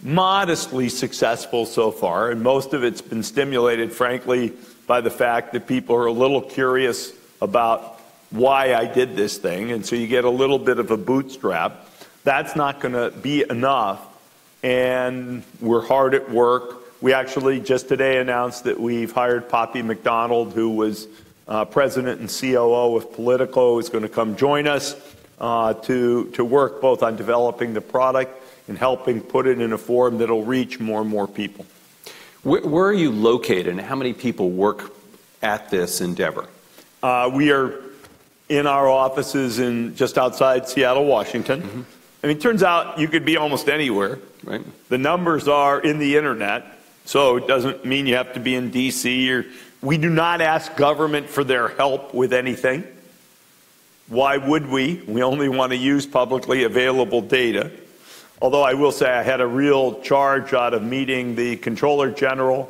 modestly successful so far, and most of it's been stimulated, frankly, by the fact that people are a little curious about why I did this thing, and so you get a little bit of a bootstrap. That's not going to be enough, and we're hard at work. We actually just today announced that we've hired Poppy McDonald, who was president and COO of Politico, is going to come join us to work both on developing the product and helping put it in a form that will reach more and more people. Where are you located, and how many people work at this endeavor? We are in our offices in just outside Seattle, Washington. Mm-hmm. I mean, it turns out you could be almost anywhere. Right. The numbers are in the internet, so it doesn't mean you have to be in D.C. We do not ask government for their help with anything. Why would we? We only want to use publicly available data. Although I will say I had a real charge out of meeting the Comptroller General,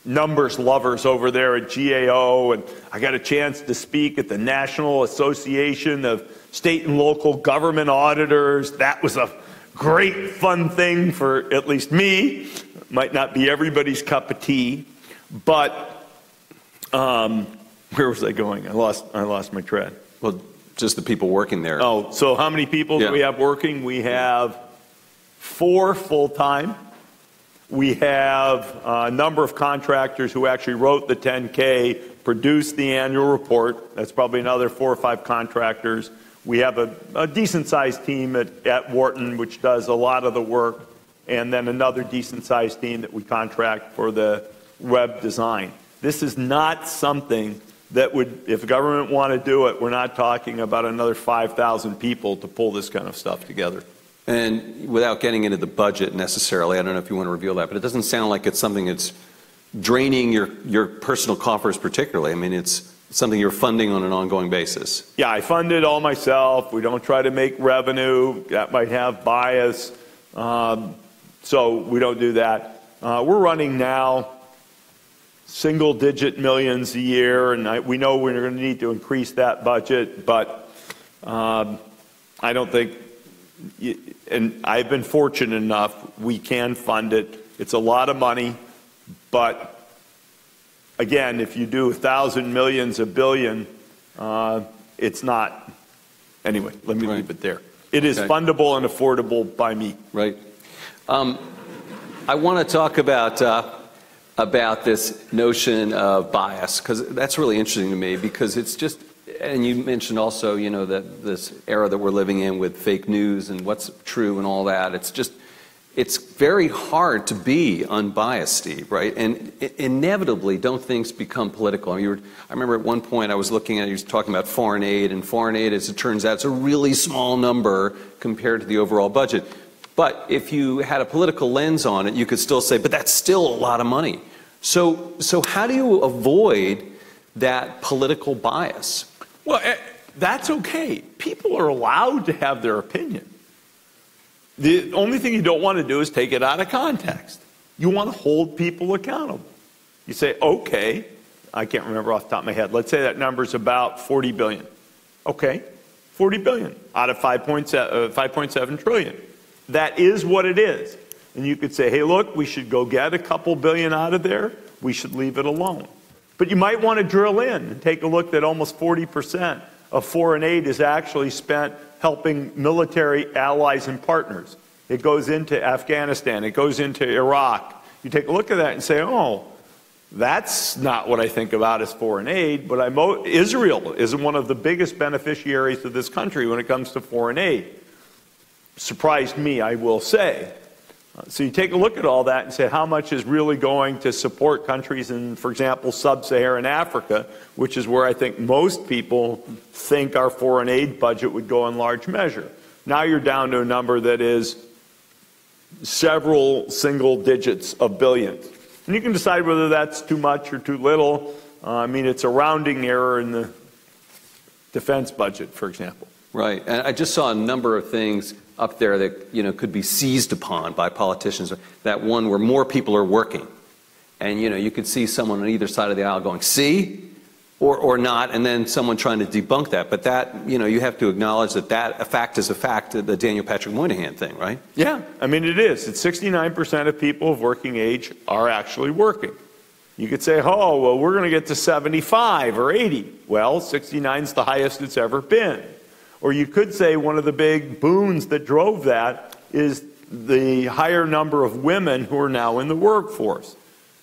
numbers lovers over there at GAO, and I got a chance to speak at the National Association of State and Local Government Auditors. That was a great fun thing for at least me. Might not be everybody's cup of tea, but where was I going? I lost my thread. Well, just the people working there. Oh, so how many people do we have working? We have 4 full-time. We have a number of contractors who actually wrote the 10K, produced the annual report. That's probably another 4 or 5 contractors. We have a decent-sized team at Wharton, which does a lot of the work, and then another decent-sized team that we contract for the web design. This is not something that would, if the government wanted to do it, we're not talking about another 5,000 people to pull this kind of stuff together. And without getting into the budget necessarily, I don't know if you want to reveal that, but it doesn't sound like it's something that's draining your personal coffers particularly. I mean, it's something you're funding on an ongoing basis. Yeah, I fund it all myself. We don't try to make revenue. That might have bias. So we don't do that. We're running now single-digit millions a year, and we know we're going to need to increase that budget, but I don't think, and I've been fortunate enough, we can fund it. It's a lot of money, but again, if you do 1,000 millions, a billion, it's not. Anyway, let me leave it there. It is fundable and affordable by me. Right. I want to talk about this notion of bias, because that's really interesting to me, because it's just, and you mentioned also, you know, that this era that we're living in with fake news and what's true and all that, it's very hard to be unbiased, Steve, right? And inevitably, don't things become political? I remember at one point I was looking at, you were talking about foreign aid, and foreign aid, as it turns out, it's a really small number compared to the overall budget. But if you had a political lens on it, you could still say, but that's still a lot of money. So how do you avoid that political bias? Well, that's okay. People are allowed to have their opinion. The only thing you don't want to do is take it out of context. You want to hold people accountable. You say, okay, I can't remember off the top of my head. Let's say that number's about 40 billion. Okay, 40 billion out of 5.7 trillion. That is what it is. And you could say, hey, look, we should go get a couple billion out of there, we should leave it alone. But you might want to drill in and take a look that almost 40% of foreign aid is actually spent helping military allies and partners. It goes into Afghanistan, it goes into Iraq. You take a look at that and say, oh, that's not what I think about as foreign aid, but Israel is one of the biggest beneficiaries of this country when it comes to foreign aid. Surprised me, I will say. So you take a look at all that and say how much is really going to support countries in, for example, sub-Saharan Africa, which is where I think most people think our foreign aid budget would go in large measure. Now you're down to a number that is several single digits of billions. And you can decide whether that's too much or too little. I mean, it's a rounding error in the defense budget, for example. Right. And I just saw a number of things up there that, you know, could be seized upon by politicians. That one where more people are working. And, you know, you could see someone on either side of the aisle going, see? Or not, and then someone trying to debunk that. But that, you know, you have to acknowledge that a fact is a fact, the Daniel Patrick Moynihan thing, right? Yeah, I mean, it is. It's 69% of people of working age are actually working. You could say, oh, well, we're going to get to 75 or 80. Well, 69 is the highest it's ever been. Or you could say one of the big boons that drove that is the higher number of women who are now in the workforce.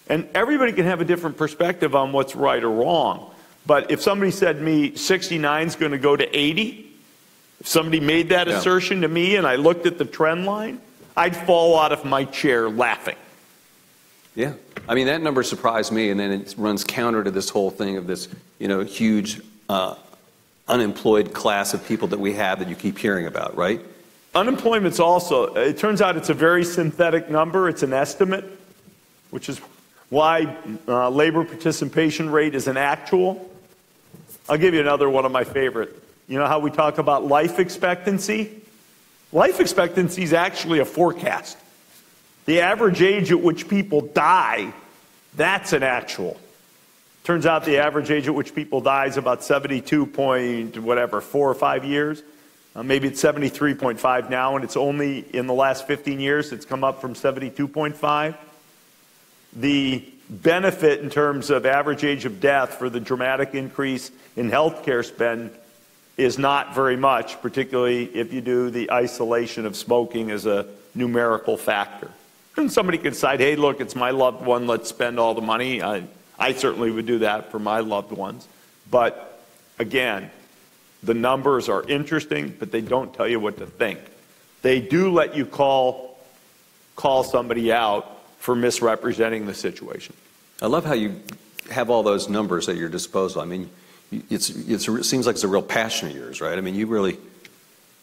And everybody can have a different perspective on what's right or wrong. But if somebody said to me 69 is going to go to 80, if somebody made that assertion to me and I looked at the trend line, I'd fall out of my chair laughing. Yeah. I mean, that number surprised me, and then it runs counter to this whole thing of this, you know, huge unemployed class of people that we have that you keep hearing about, right? Unemployment's also, it turns out it's a very synthetic number. It's an estimate, which is why labor participation rate is an actual. I'll give you another one of my favorite. You know how we talk about life expectancy? Life expectancy is actually a forecast. The average age at which people die, that's an actual. Turns out the average age at which people die is about 72 point whatever, 4 or 5 years. Maybe it's 73.5 now, and it's only in the last 15 years it's come up from 72.5. The benefit in terms of average age of death for the dramatic increase in healthcare spend is not very much, particularly if you do the isolation of smoking as a numerical factor. And somebody could decide, hey, look, it's my loved one, let's spend all the money. I certainly would do that for my loved ones. But again, the numbers are interesting, but they don't tell you what to think. They do let you call somebody out for misrepresenting the situation. I love how you have all those numbers at your disposal. I mean, it seems like it's a real passion of yours, right? I mean, you really...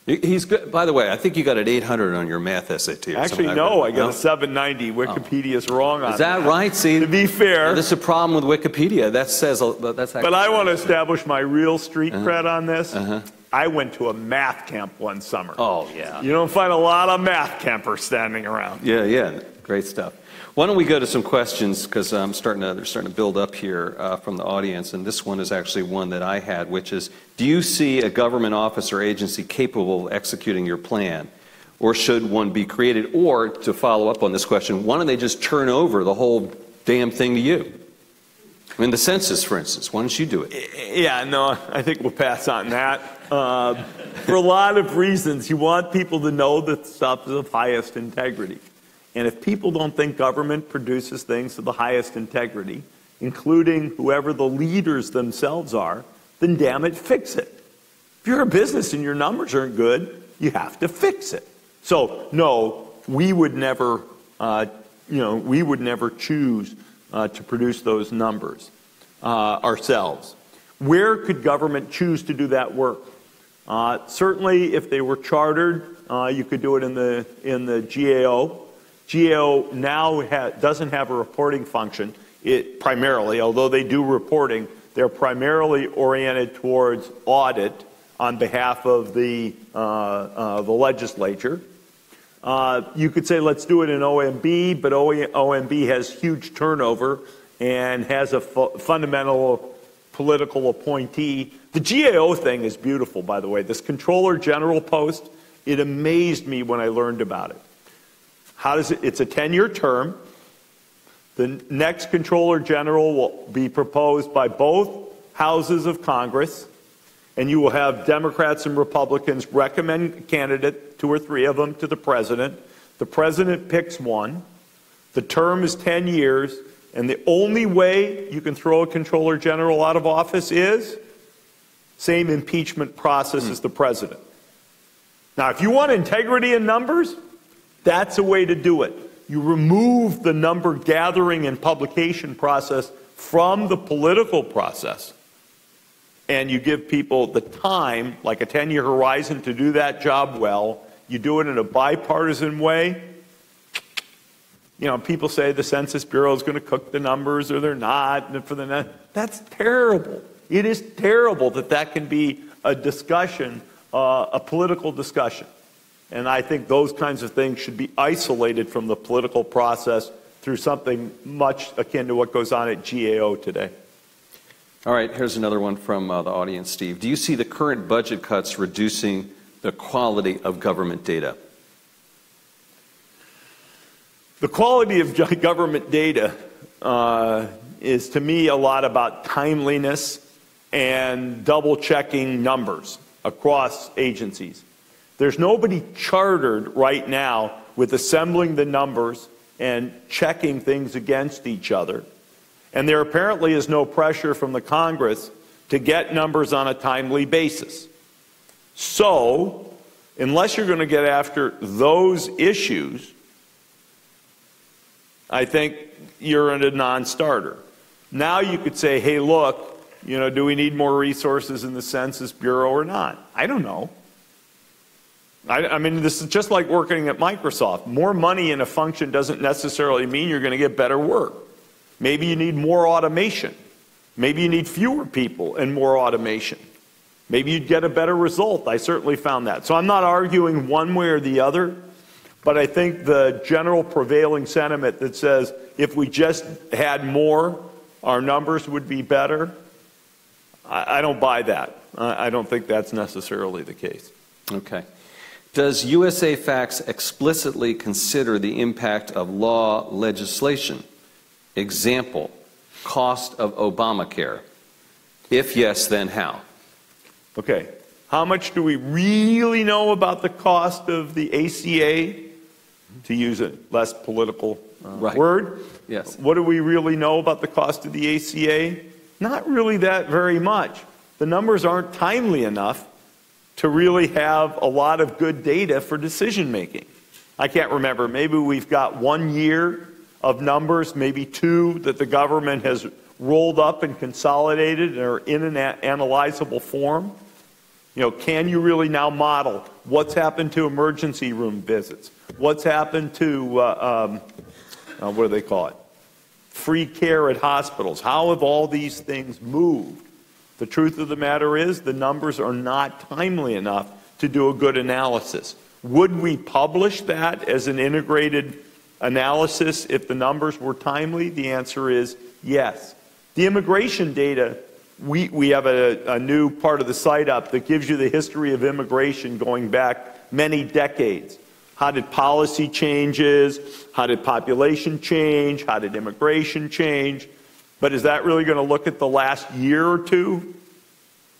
He's good. By the way, I think you got an 800 on your math SAT. Actually, no, I got a 790. Wikipedia's wrong on that. Is that right? See, to be fair, that's a problem with Wikipedia. That says that's. But I want to establish my real street cred on this. I went to a math camp one summer. Oh yeah. You don't find a lot of math campers standing around. Yeah, yeah, great stuff. Why don't we go to some questions, because they're starting to build up here from the audience, and this one is actually one that I had, which is, do you see a government office or agency capable of executing your plan, or should one be created? Or, to follow up on this question, why don't they just turn over the whole damn thing to you? I mean, the census, for instance, why don't you do it? Yeah, no, I think we'll pass on that. For a lot of reasons, you want people to know that stuff is of highest integrity. And if people don't think government produces things of the highest integrity, including whoever the leaders themselves are, then damn it, fix it. If you're a business and your numbers aren't good, you have to fix it. So, no, we would never, choose to produce those numbers ourselves. Where could government choose to do that work? Certainly, if they were chartered, you could do it in the GAO. GAO now doesn't have a reporting function. It primarily, although they do reporting, they're primarily oriented towards audit on behalf of the legislature. You could say, let's do it in OMB, but OMB has huge turnover and has a fundamental political appointee. The GAO thing is beautiful, by the way. This Comptroller General post, it amazed me when I learned about it. How does it? It's a 10-year term. The next Comptroller General will be proposed by both houses of Congress, and you will have Democrats and Republicans recommend a candidate, 2 or 3 of them, to the President. The President picks one. The term is 10 years, and the only way you can throw a Comptroller General out of office is same impeachment process as the President. Now, if you want integrity in numbers, that's a way to do it. You remove the number gathering and publication process from the political process, and you give people the time, like a 10-year horizon, to do that job well. You do it in a bipartisan way. You know, people say the Census Bureau is going to cook the numbers, or they're not. That's terrible. It is terrible that that can be a discussion, a political discussion. And I think those kinds of things should be isolated from the political process through something much akin to what goes on at GAO today. All right, here's another one from the audience, Steve. Do you see the current budget cuts reducing the quality of government data? The quality of government data is, to me, a lot about timeliness and double-checking numbers across agencies. There's nobody chartered right now with assembling the numbers and checking things against each other. And there apparently is no pressure from the Congress to get numbers on a timely basis. So, unless you're going to get after those issues, I think you're a non-starter. Now you could say, hey, look, you know, do we need more resources in the Census Bureau or not? I don't know. I mean, this is just like working at Microsoft. More money in a function doesn't necessarily mean you're going to get better work. Maybe you need more automation. Maybe you need fewer people and more automation. Maybe you'd get a better result. I certainly found that. So I'm not arguing one way or the other, but I think the general prevailing sentiment that says if we just had more, our numbers would be better, I don't buy that. I don't think that's necessarily the case. Okay. Does USAFacts explicitly consider the impact of law legislation? Example, cost of Obamacare. If yes, then how? Okay. How much do we really know about the cost of the ACA, to use a less political word? Yes. What do we really know about the cost of the ACA? Not really that very much. The numbers aren't timely enough to really have a lot of good data for decision making. I can't remember. Maybe we've got 1 year of numbers, maybe 2 that the government has rolled up and consolidated and are in an analyzable form. You know, can you really now model what's happened to emergency room visits? What's happened to, what do they call it? Free care at hospitals. How have all these things moved? The truth of the matter is the numbers are not timely enough to do a good analysis. Would we publish that as an integrated analysis if the numbers were timely? The answer is yes. The immigration data, we have a new part of the site up that gives you the history of immigration going back many decades. How did policy changes? How did population change? How did immigration change? But is that really going to look at the last year or two?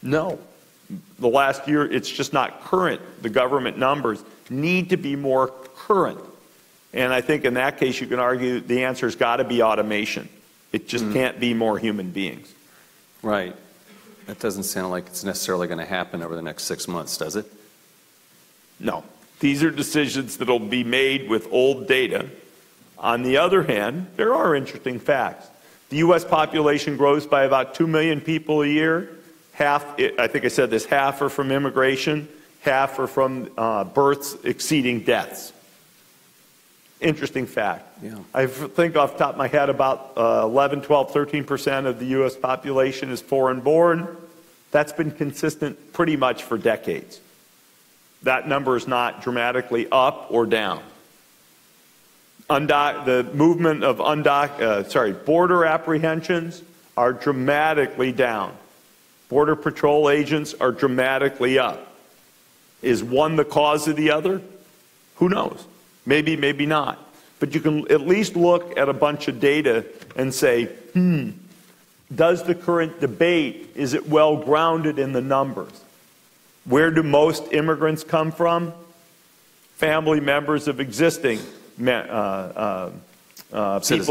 No. The last year, it's just not current. The government numbers need to be more current. And I think in that case, you can argue the answer's got to be automation. It just can't be more human beings. Right. That doesn't sound like it's necessarily going to happen over the next 6 months, does it? No. These are decisions that will be made with old data. On the other hand, there are interesting facts. The U.S. population grows by about 2 million people a year. Half, I think I said this, half are from immigration, half are from births exceeding deaths. Interesting fact. Yeah. I think off the top of my head about 11, 12, 13% of the U.S. population is foreign born. That's been consistent pretty much for decades. That number is not dramatically up or down. The movement of border apprehensions are dramatically down. Border Patrol agents are dramatically up. Is one the cause of the other? Who knows? Maybe, maybe not. but you can at least look at a bunch of data and say, does the current debate, is it well grounded in the numbers? Where do most immigrants come from? Family members of existing people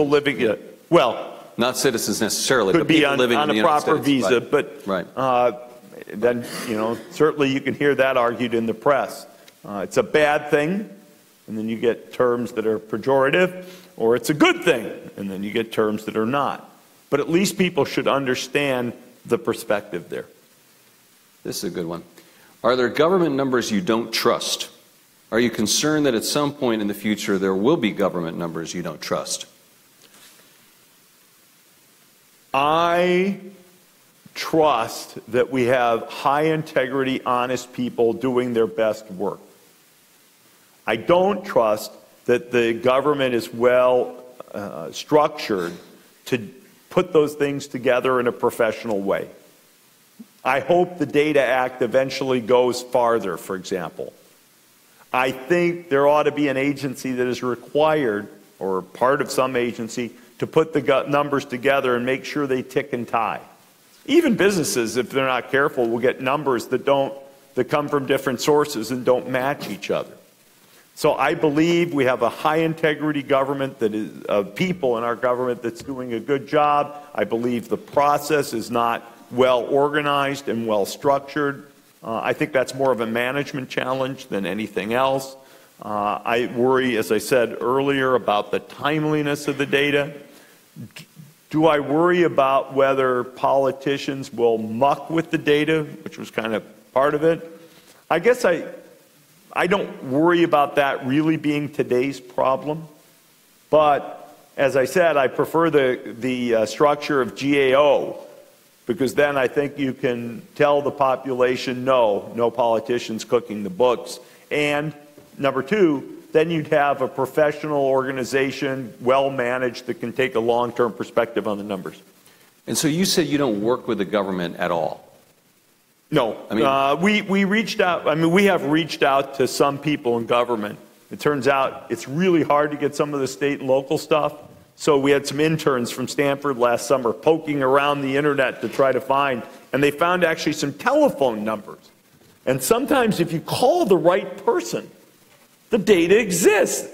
living, well, not citizens necessarily, could but be people living on in the a United proper States. visa, Right. but then, certainly you can hear that argued in the press. It's a bad thing, and then you get terms that are pejorative, or it's a good thing, and then you get terms that are not. But at least people should understand the perspective there. This is a good one. Are there government numbers you don't trust? Are you concerned that at some point in the future there will be government numbers you don't trust? I trust that we have high integrity, honest people doing their best work. I don't trust that the government is well structured to put those things together in a professional way. I hope the Data Act eventually goes farther, for example. I think there ought to be an agency that is required, or part of some agency, to put the numbers together and make sure they tick and tie. Even businesses, if they're not careful, will get numbers that come from different sources and don't match each other. So I believe we have a high integrity government that is people in our government that's doing a good job. I believe the process is not well organized and well structured. I think that's more of a management challenge than anything else. I worry, as I said earlier, about the timeliness of the data. Do I worry about whether politicians will muck with the data, which was kind of part of it? I guess I don't worry about that really being today's problem. But as I said, I prefer the structure of GAO, because then I think you can tell the population, no politicians cooking the books. And number two, then you'd have a professional organization, well managed, that can take a long-term perspective on the numbers. And so you said you don't work with the government at all. No, I mean, we reached out. I mean, we have reached out to some people in government. It turns out it's really hard to get some of the state and local stuff. So we had some interns from Stanford last summer poking around the internet to try to find, and they found actually some telephone numbers. And sometimes if you call the right person, the data exists,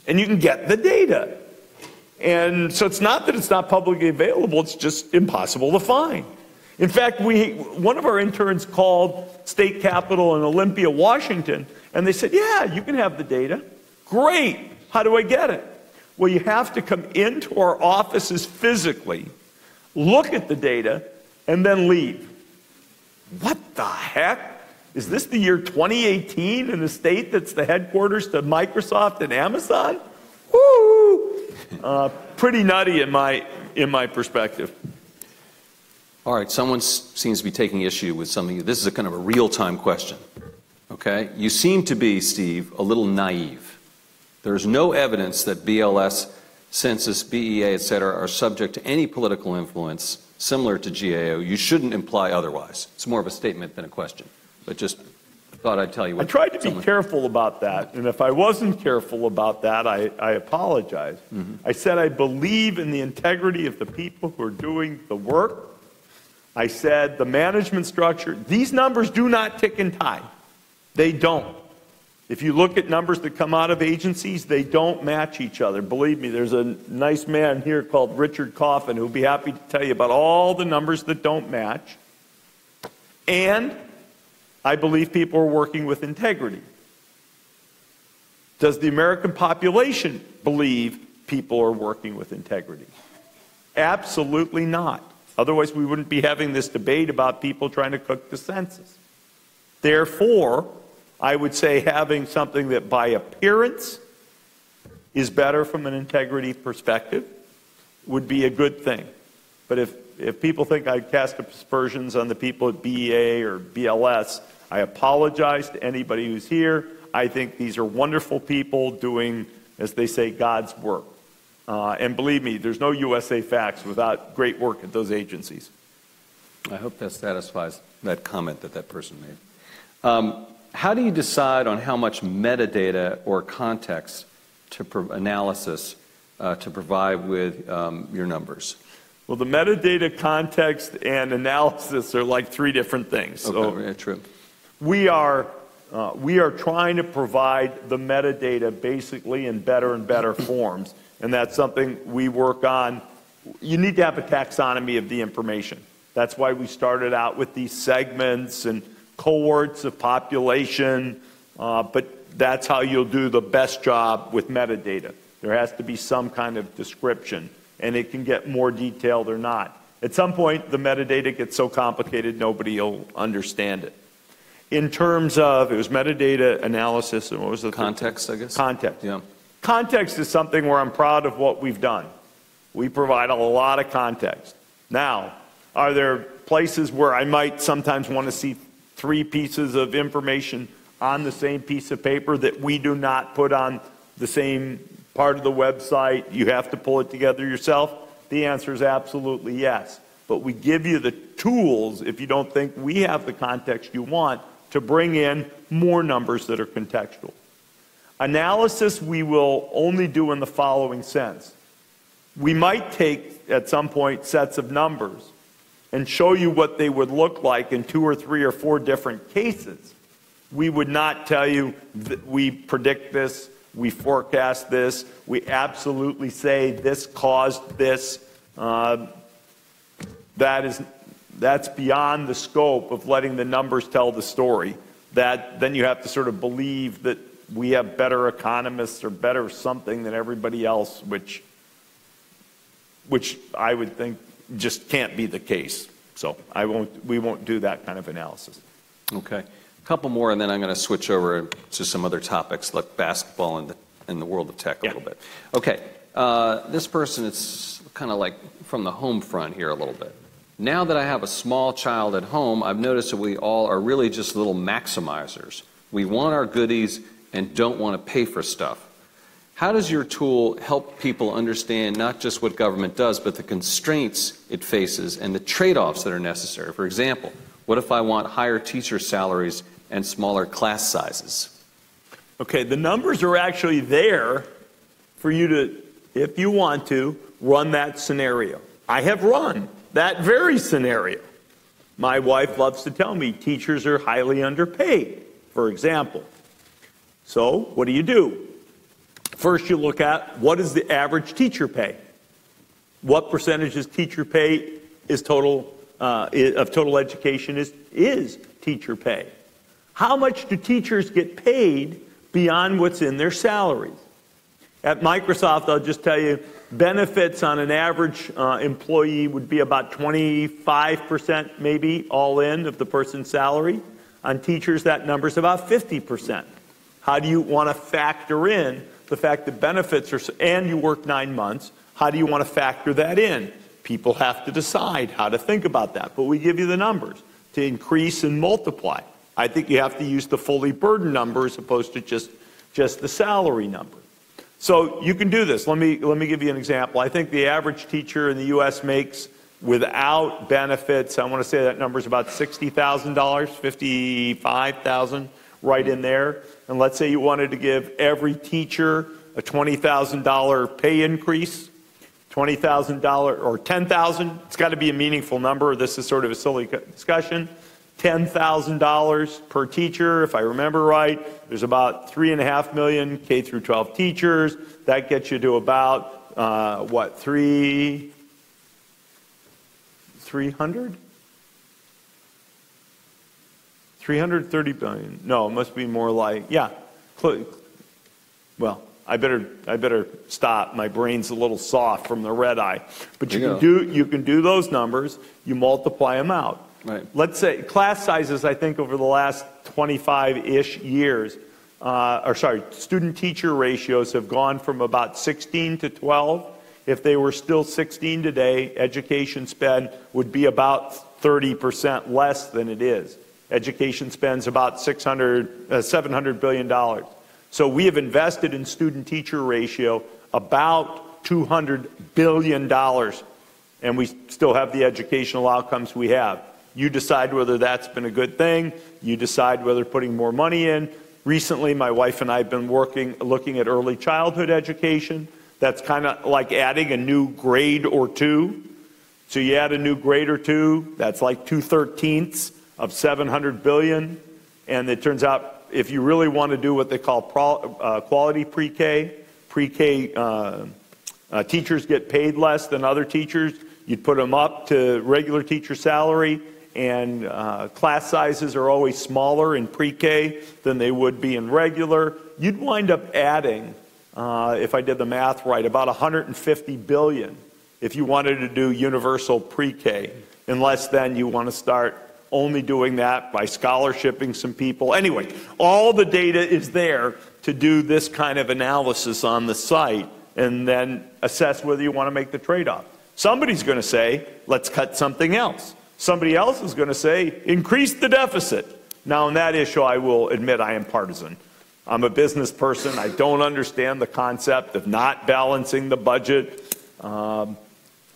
and you can get the data. And so it's not that it's not publicly available, it's just impossible to find. In fact, one of our interns called State Capitol in Olympia, Washington, and they said, yeah, you can have the data. Great. How do I get it? Well, you have to come into our offices physically, look at the data, and then leave. What the heck? Is this the year 2018 in a state that's the headquarters to Microsoft and Amazon? Woo! Pretty nutty in my perspective. All right, someone seems to be taking issue with something. This is a kind of a real-time question, okay? You seem to be, Steve, a little naive. There's no evidence that BLS, census, BEA, et cetera, are subject to any political influence similar to GAO. You shouldn't imply otherwise. It's more of a statement than a question, but just thought I'd tell you what. I tried to be careful about that, and if I wasn't careful about that, I apologize. I said I believe in the integrity of the people who are doing the work. I said the management structure, these numbers do not tick and tie. They don't. If you look at numbers that come out of agencies, they don't match each other. Believe me, there's a nice man here called Richard Coffin who'll be happy to tell you about all the numbers that don't match. And I believe people are working with integrity. Does the American population believe people are working with integrity? Absolutely not. Otherwise, we wouldn't be having this debate about people trying to cook the census. Therefore, I would say having something that by appearance is better from an integrity perspective would be a good thing. But if people think I cast aspersions on the people at BEA or BLS, I apologize to anybody who's here. I think these are wonderful people doing, as they say, God's work. And believe me, there's no USAFacts without great work at those agencies. I hope that satisfies that comment that person made. How do you decide on how much metadata or context analysis to provide with your numbers? Well, the metadata, context, and analysis are like three different things. Okay, So yeah, true. we are trying to provide the metadata basically in better and better forms, and that's something we work on. You need to have a taxonomy of the information. That's why we started out with these segments and cohorts of population, but that's how you'll do the best job with metadata. There has to be some kind of description, and it can get more detailed or not. At some point, the metadata gets so complicated, nobody will understand it. In terms of, it was metadata analysis, and what was the context, I guess? Context. Yeah. Context is something where I'm proud of what we've done. We provide a lot of context. Now, are there places where I might sometimes want to see three pieces of information on the same piece of paper that we do not put on the same part of the website? You have to pull it together yourself? The answer is absolutely yes. But we give you the tools, if you don't think we have the context you want, to bring in more numbers that are contextual. Analysis we will only do in the following sense. We might take, at some point, sets of numbers and show you what they would look like in 2 or 3 or 4 different cases. We would not tell you that we predict this, we forecast this, we absolutely say this caused this. That's beyond the scope of letting the numbers tell the story. Then you have to sort of believe that we have better economists or better something than everybody else, which I would think just can't be the case. So we won't do that kind of analysis. Okay. A couple more, and then I'm going to switch over to some other topics like basketball and the world of tech a little bit. Okay. This person is kind of like from the home front here a little bit. Now that I have a small child at home, I've noticed that we all are really just little maximizers. We want our goodies and don't want to pay for stuff. How does your tool help people understand not just what government does, but the constraints it faces and the trade-offs that are necessary? For example, what if I want higher teacher salaries and smaller class sizes? Okay, the numbers are actually there for you to, if you want to, run that scenario. I have run that very scenario. My wife loves to tell me teachers are highly underpaid, for example. So what do? First, you look at what is the average teacher pay? What percentage is teacher pay is total of total education is teacher pay? How much do teachers get paid beyond what's in their salaries? At Microsoft, I'll just tell you, benefits on an average employee would be about 25% maybe all in of the person's salary. On teachers, that number's about 50%. How do you want to factor in the fact that benefits are, and you work 9 months, how do you want to factor that in? People have to decide how to think about that, but we give you the numbers to increase and multiply. I think you have to use the fully burdened number as opposed to just the salary number. So you can do this. Let me give you an example. I think the average teacher in the U.S. makes, without benefits, I want to say that number is about $60,000, $55,000, right in there. And let's say you wanted to give every teacher a $20,000 pay increase, $20,000 or $10,000. It's got to be a meaningful number. This is sort of a silly discussion. $10,000 per teacher, if I remember right. There's about 3.5 million K through 12 teachers. That gets you to about, what, 300? 330 billion. No, it must be more like, yeah. Well, I better stop. My brain's a little soft from the red eye. But you can do those numbers. You multiply them out. Right. Let's say class sizes, I think over the last 25-ish years, student-teacher ratios have gone from about 16 to 12. If they were still 16 today, education spend would be about 30% less than it is. Education spends about $700 billion. So we have invested in student-teacher ratio about $200 billion, and we still have the educational outcomes we have. You decide whether that's been a good thing. You decide whether putting more money in Recently, my wife and I have been looking at early childhood education. That's kind of like adding a new grade or two. So you add a new grade or two, that's like 2/13 of 700 billion. And it turns out if you really want to do what they call quality pre-K, teachers get paid less than other teachers. You'd put them up to regular teacher salary, and class sizes are always smaller in pre-K than they would be in regular. You'd wind up adding, if I did the math right, about 150 billion if you wanted to do universal pre-K, unless then you want to start only doing that by scholarshiping some people. Anyway, all the data is there to do this kind of analysis on the site and then assess whether you want to make the trade-off. Somebody's going to say, let's cut something else. Somebody else is going to say, increase the deficit. Now, on that issue, I will admit I am partisan. I'm a business person. I don't understand the concept of not balancing the budget.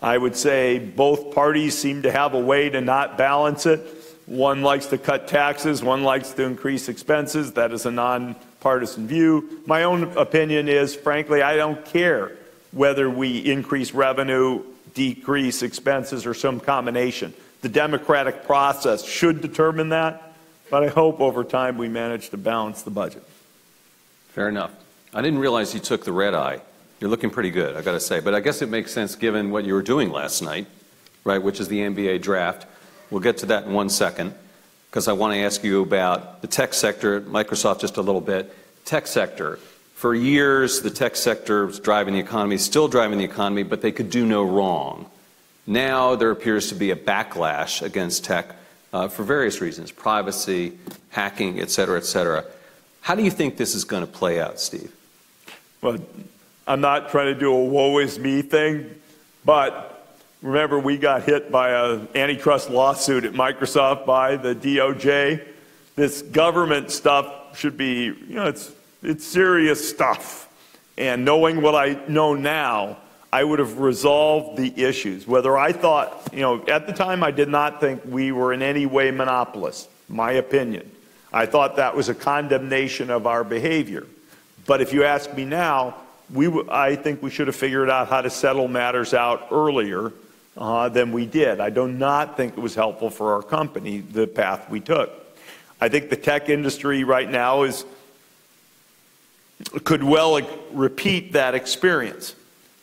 I would say both parties seem to have a way to not balance it. One likes to cut taxes, one likes to increase expenses. That is a nonpartisan view. My own opinion is, frankly, I don't care whether we increase revenue, decrease expenses, or some combination. The democratic process should determine that, but I hope over time we manage to balance the budget. Fair enough. I didn't realize you took the red eye. You're looking pretty good, I got to say. But I guess it makes sense given what you were doing last night, right, which is the NBA draft. We'll get to that in 1 second, because I want to ask you about the tech sector, Microsoft just a little bit. Tech sector. For years, the tech sector was driving the economy, still driving the economy, but they could do no wrong. Now there appears to be a backlash against tech for various reasons, privacy, hacking, et cetera, et cetera. How do you think this is going to play out, Steve? Well, I'm not trying to do a woe is me thing, but remember we got hit by an antitrust lawsuit at Microsoft by the DOJ. This government stuff should be, it's serious stuff. And knowing what I know now, I would have resolved the issues. Whether I thought, at the time I did not think we were in any way monopolists, my opinion. I thought that was a condemnation of our behavior. But if you ask me now, I think we should have figured out how to settle matters out earlier than we did. I do not think it was helpful for our company, the path we took. I think the tech industry right now could well repeat that experience.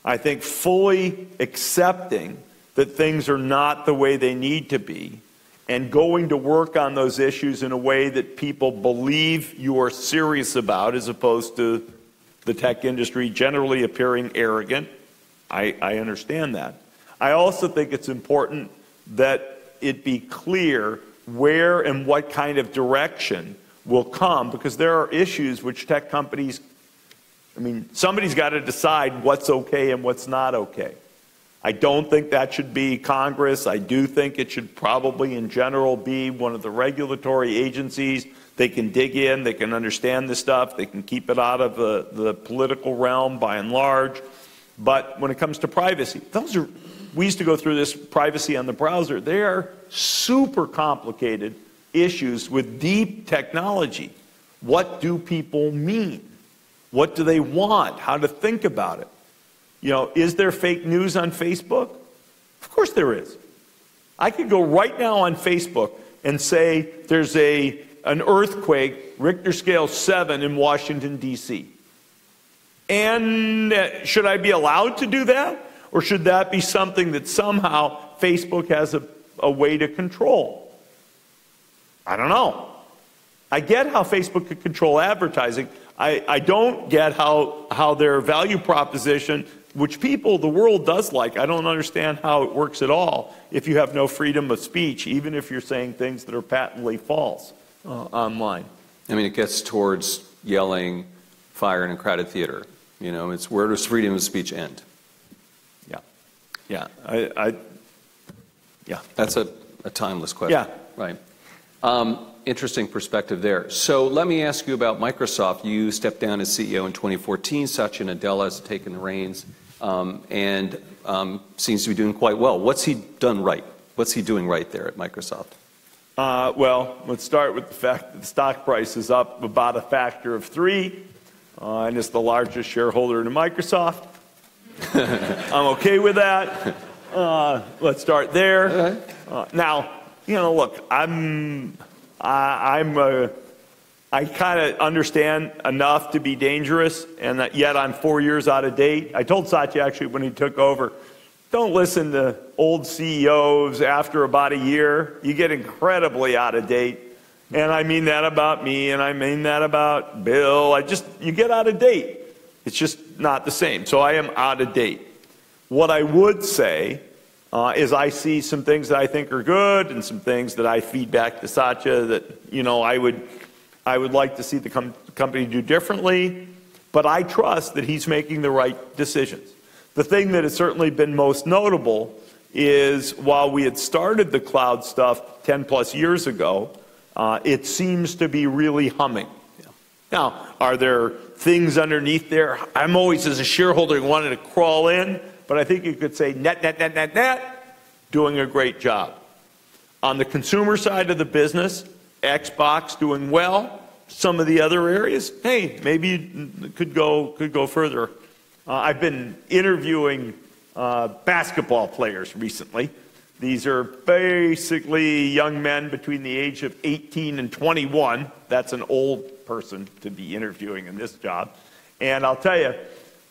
I think fully accepting that things are not the way they need to be and going to work on those issues in a way that people believe you are serious about, as opposed to the tech industry generally appearing arrogant. I understand that. I also think it's important that it be clear where and what kind of direction will come, because there are issues which tech companies, somebody's got to decide what's okay and what's not okay. I don't think that should be Congress. I do think it should probably in general be one of the regulatory agencies. They can dig in, they can understand this stuff, they can keep it out of the political realm by and large. But when it comes to privacy, we used to go through this privacy on the browser. They are super complicated issues with deep technology. What do people mean? What do they want? How to think about it? Is there fake news on Facebook? Of course there is. I could go right now on Facebook and say there's an earthquake, Richter scale 7 in Washington, D.C. And should I be allowed to do that? Or should that be something that somehow Facebook has a way to control? I don't know. I get how Facebook could control advertising. I don't get how their value proposition, which the world does like, I don't understand how it works at all if you have no freedom of speech, even if you're saying things that are patently false online. It gets towards yelling fire in a crowded theater. It's where does freedom of speech end? Yeah. That's a timeless question. Yeah. Right. Interesting perspective there. So let me ask you about Microsoft. You stepped down as CEO in 2014. Satya Nadella has taken the reins and seems to be doing quite well. What's he done right? What's he doing right there at Microsoft? Well, let's start with the fact that the stock price is up about a factor of 3, and it's the largest shareholder in Microsoft. I'm okay with that. Let's start there. Now, look, I kind of understand enough to be dangerous, and that yet I'm 4 years out of date. I told Satya actually when he took over, don't listen to old CEOs after about a year. You get incredibly out of date. And I mean that about me, and I mean that about Bill. You get out of date. It's just not the same. So I am out of date. What I would say is I see some things that I think are good and some things that I feed back to Satya that, I would like to see the company do differently, but I trust that he's making the right decisions. The thing that has certainly been most notable is while we had started the cloud stuff 10 plus years ago, it seems to be really humming. Yeah. Now, are there things underneath there? I'm always, as a shareholder, wanting to crawl in, but I think you could say net, doing a great job. On the consumer side of the business, Xbox doing well. Some of the other areas, hey, maybe you could go further. I've been interviewing basketball players recently. These are basically young men between the age of 18 and 21. That's an old person to be interviewing in this job. And I'll tell you,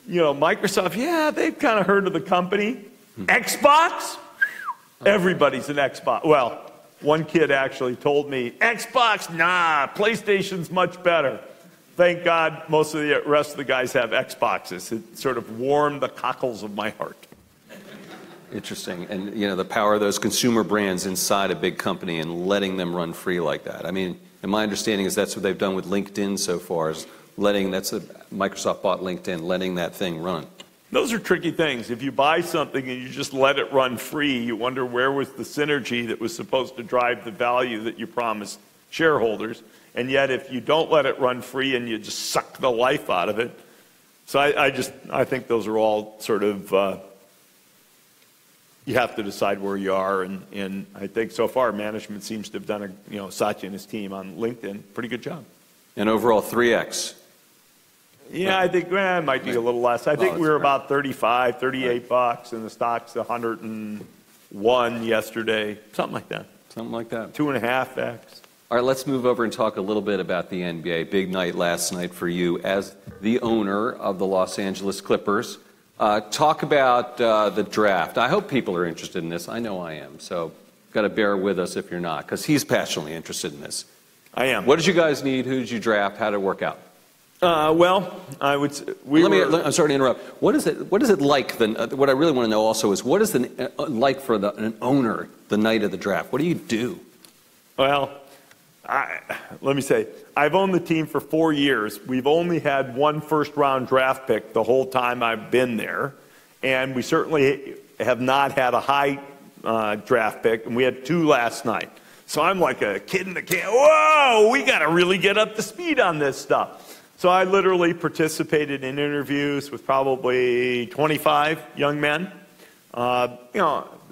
Microsoft, yeah, they've kind of heard of the company. Xbox? Everybody's an Xbox. Well, one kid actually told me, Xbox, nah, PlayStation's much better. Thank God most of the rest of the guys have Xboxes. It sort of warmed the cockles of my heart. Interesting. And, the power of those consumer brands inside a big company and letting them run free like that. I mean, and my understanding is that's what they've done with LinkedIn so far, is Microsoft bought LinkedIn, letting that thing run. Those are tricky things. If you buy something and you just let it run free, you wonder where was the synergy that was supposed to drive the value that you promised shareholders. And yet if you don't let it run free and you just suck the life out of it. So I think those are all sort of, you have to decide where you are. And I think so far management seems to have done, Satya and his team on LinkedIn, pretty good job. And overall 3X. Yeah, I think it might be a little less. I think we were about 35, 38 bucks, and the stock's 101 yesterday, something like that. Something like that. 2.5x. All right, let's move over and talk a little bit about the NBA. Big night last night for you as the owner of the Los Angeles Clippers. Talk about the draft. I hope people are interested in this. I know I am, so got to bear with us if you're not, because he's passionately interested in this. I am. What did you guys need? Who did you draft? How did it work out? Well, I would say I'm sorry to interrupt. What is it like? What I really want to know also is what is like for an owner the night of the draft? What do you do? Well, let me say, I've owned the team for 4 years. We've only had one first-round draft pick the whole time I've been there, and we certainly have not had a high draft pick, and we had 2 last night. So I'm like a kid in the can. Whoa, we got to really get up to speed on this stuff. So I literally participated in interviews with probably 25 young men.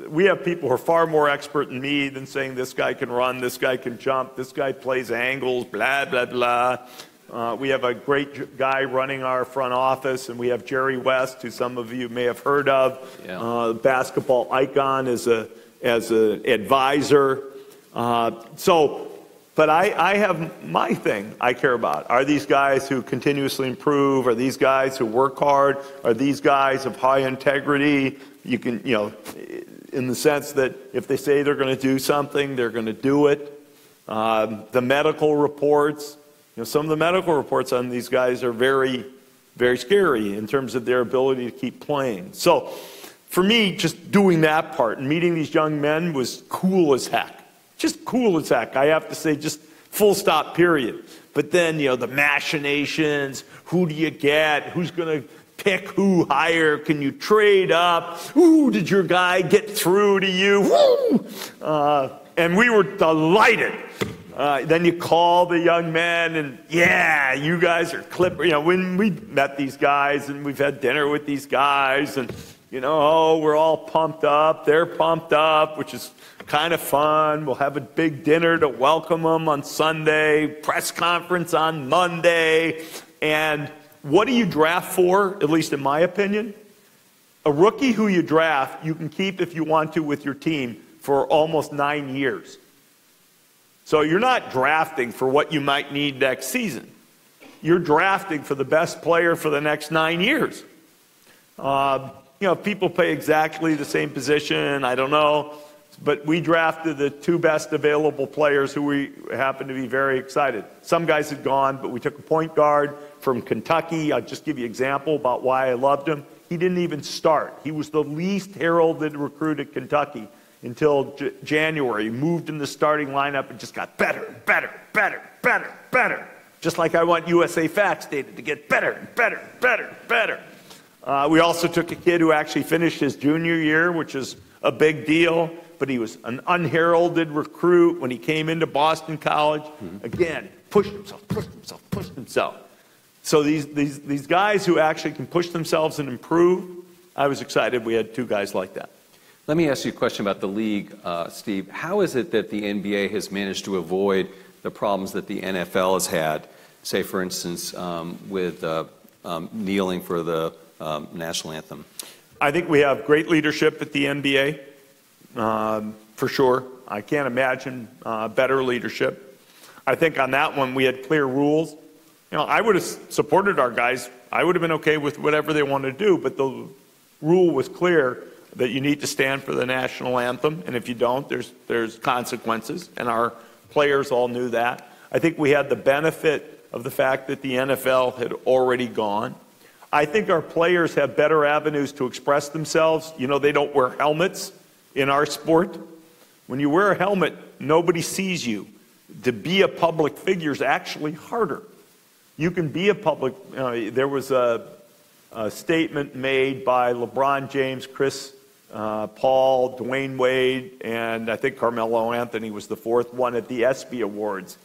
We have people who are far more expert than me than saying this guy can run, this guy can jump, this guy plays angles, blah, blah, blah. We have a great guy running our front office, and we have Jerry West, who some of you may have heard of, basketball icon as an advisor. But I have my thing I care about. Are these guys who continuously improve? Are these guys who work hard? Are these guys of high integrity? You can, in the sense that if they say they're going to do something, they're going to do it. The medical reports, some of the medical reports on these guys are very, very scary in terms of their ability to keep playing. So for me, just doing that part and meeting these young men was cool as heck. Just cool as heck. I have to say, just full stop, period. But then, the machinations, who do you get? Who's going to pick who higher? Can you trade up? Ooh, did your guy get through to you? Woo! And we were delighted. Then you call the young men and, yeah, you guys are Clippers. When we met these guys and we've had dinner with these guys and, we're all pumped up. They're pumped up, which is kind of fun. We'll have a big dinner to welcome them on Sunday, press conference on Monday. And what do you draft for, at least in my opinion? A rookie who you draft, you can keep if you want to with your team for almost 9 years. So you're not drafting for what you might need next season. You're drafting for the best player for the next 9 years. People play exactly the same position, I don't know. But we drafted the 2 best available players who we happen to be very excited. Some guys had gone, but we took a point guard from Kentucky. I'll just give you an example about why I loved him. He didn't even start. He was the least heralded recruit at Kentucky until January. He moved in the starting lineup and just got better, better, better, better, better. Just like I want USAFacts data to get better and better, better, better. We also took a kid who actually finished his junior year, which is a big deal, but he was an unheralded recruit when he came into Boston College. Again, pushed himself, pushed himself, pushed himself. So these guys who actually can push themselves and improve, I was excited we had 2 guys like that. Let me ask you a question about the league, Steve. How is it that the NBA has managed to avoid the problems that the NFL has had, say, for instance, with kneeling for the national anthem? I think we have great leadership at the NBA, for sure. I can't imagine better leadership. I think on that one we had clear rules. I would have supported our guys. I would have been okay with whatever they wanted to do, but the rule was clear that you need to stand for the national anthem, and if you don't, there's consequences, and our players all knew that. I think we had the benefit of the fact that the NFL had already gone. I think our players have better avenues to express themselves. They don't wear helmets in our sport. When you wear a helmet, nobody sees you. To be a public figure is actually harder. You can be a public, there was a statement made by LeBron James, Chris Paul, Dwayne Wade, and I think Carmelo Anthony was the 4th one at the ESPY Awards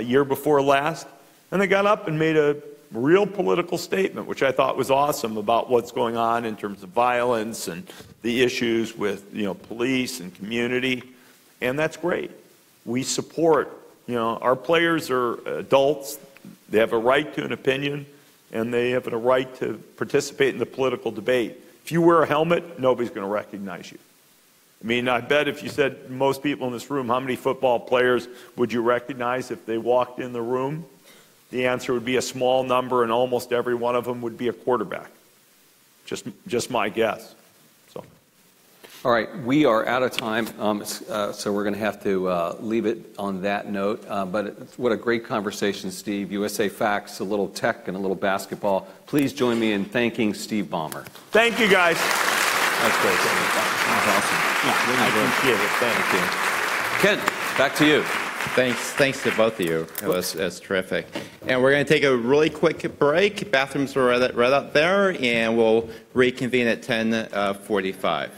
year before last. And they got up and made a real political statement, which I thought was awesome, about what's going on in terms of violence and the issues with police and community. And that's great. We support, our players are adults. They have a right to an opinion, and they have a right to participate in the political debate. If you wear a helmet, nobody's going to recognize you. I mean, I bet if you said most people in this room, how many football players would you recognize if they walked in the room? The answer would be a small number, and almost every one of them would be a quarterback. Just my guess. All right, we are out of time, so we're going to have to leave it on that note. But what a great conversation, Steve. USAFacts, a little tech and a little basketball. Please join me in thanking Steve Ballmer. Thank you, guys. That's great. That was awesome. Yeah, really appreciate it. Thank you. Ken, back to you. Thanks to both of you. It was terrific. And we're going to take a really quick break. Bathrooms are right out there, and we'll reconvene at 10:45.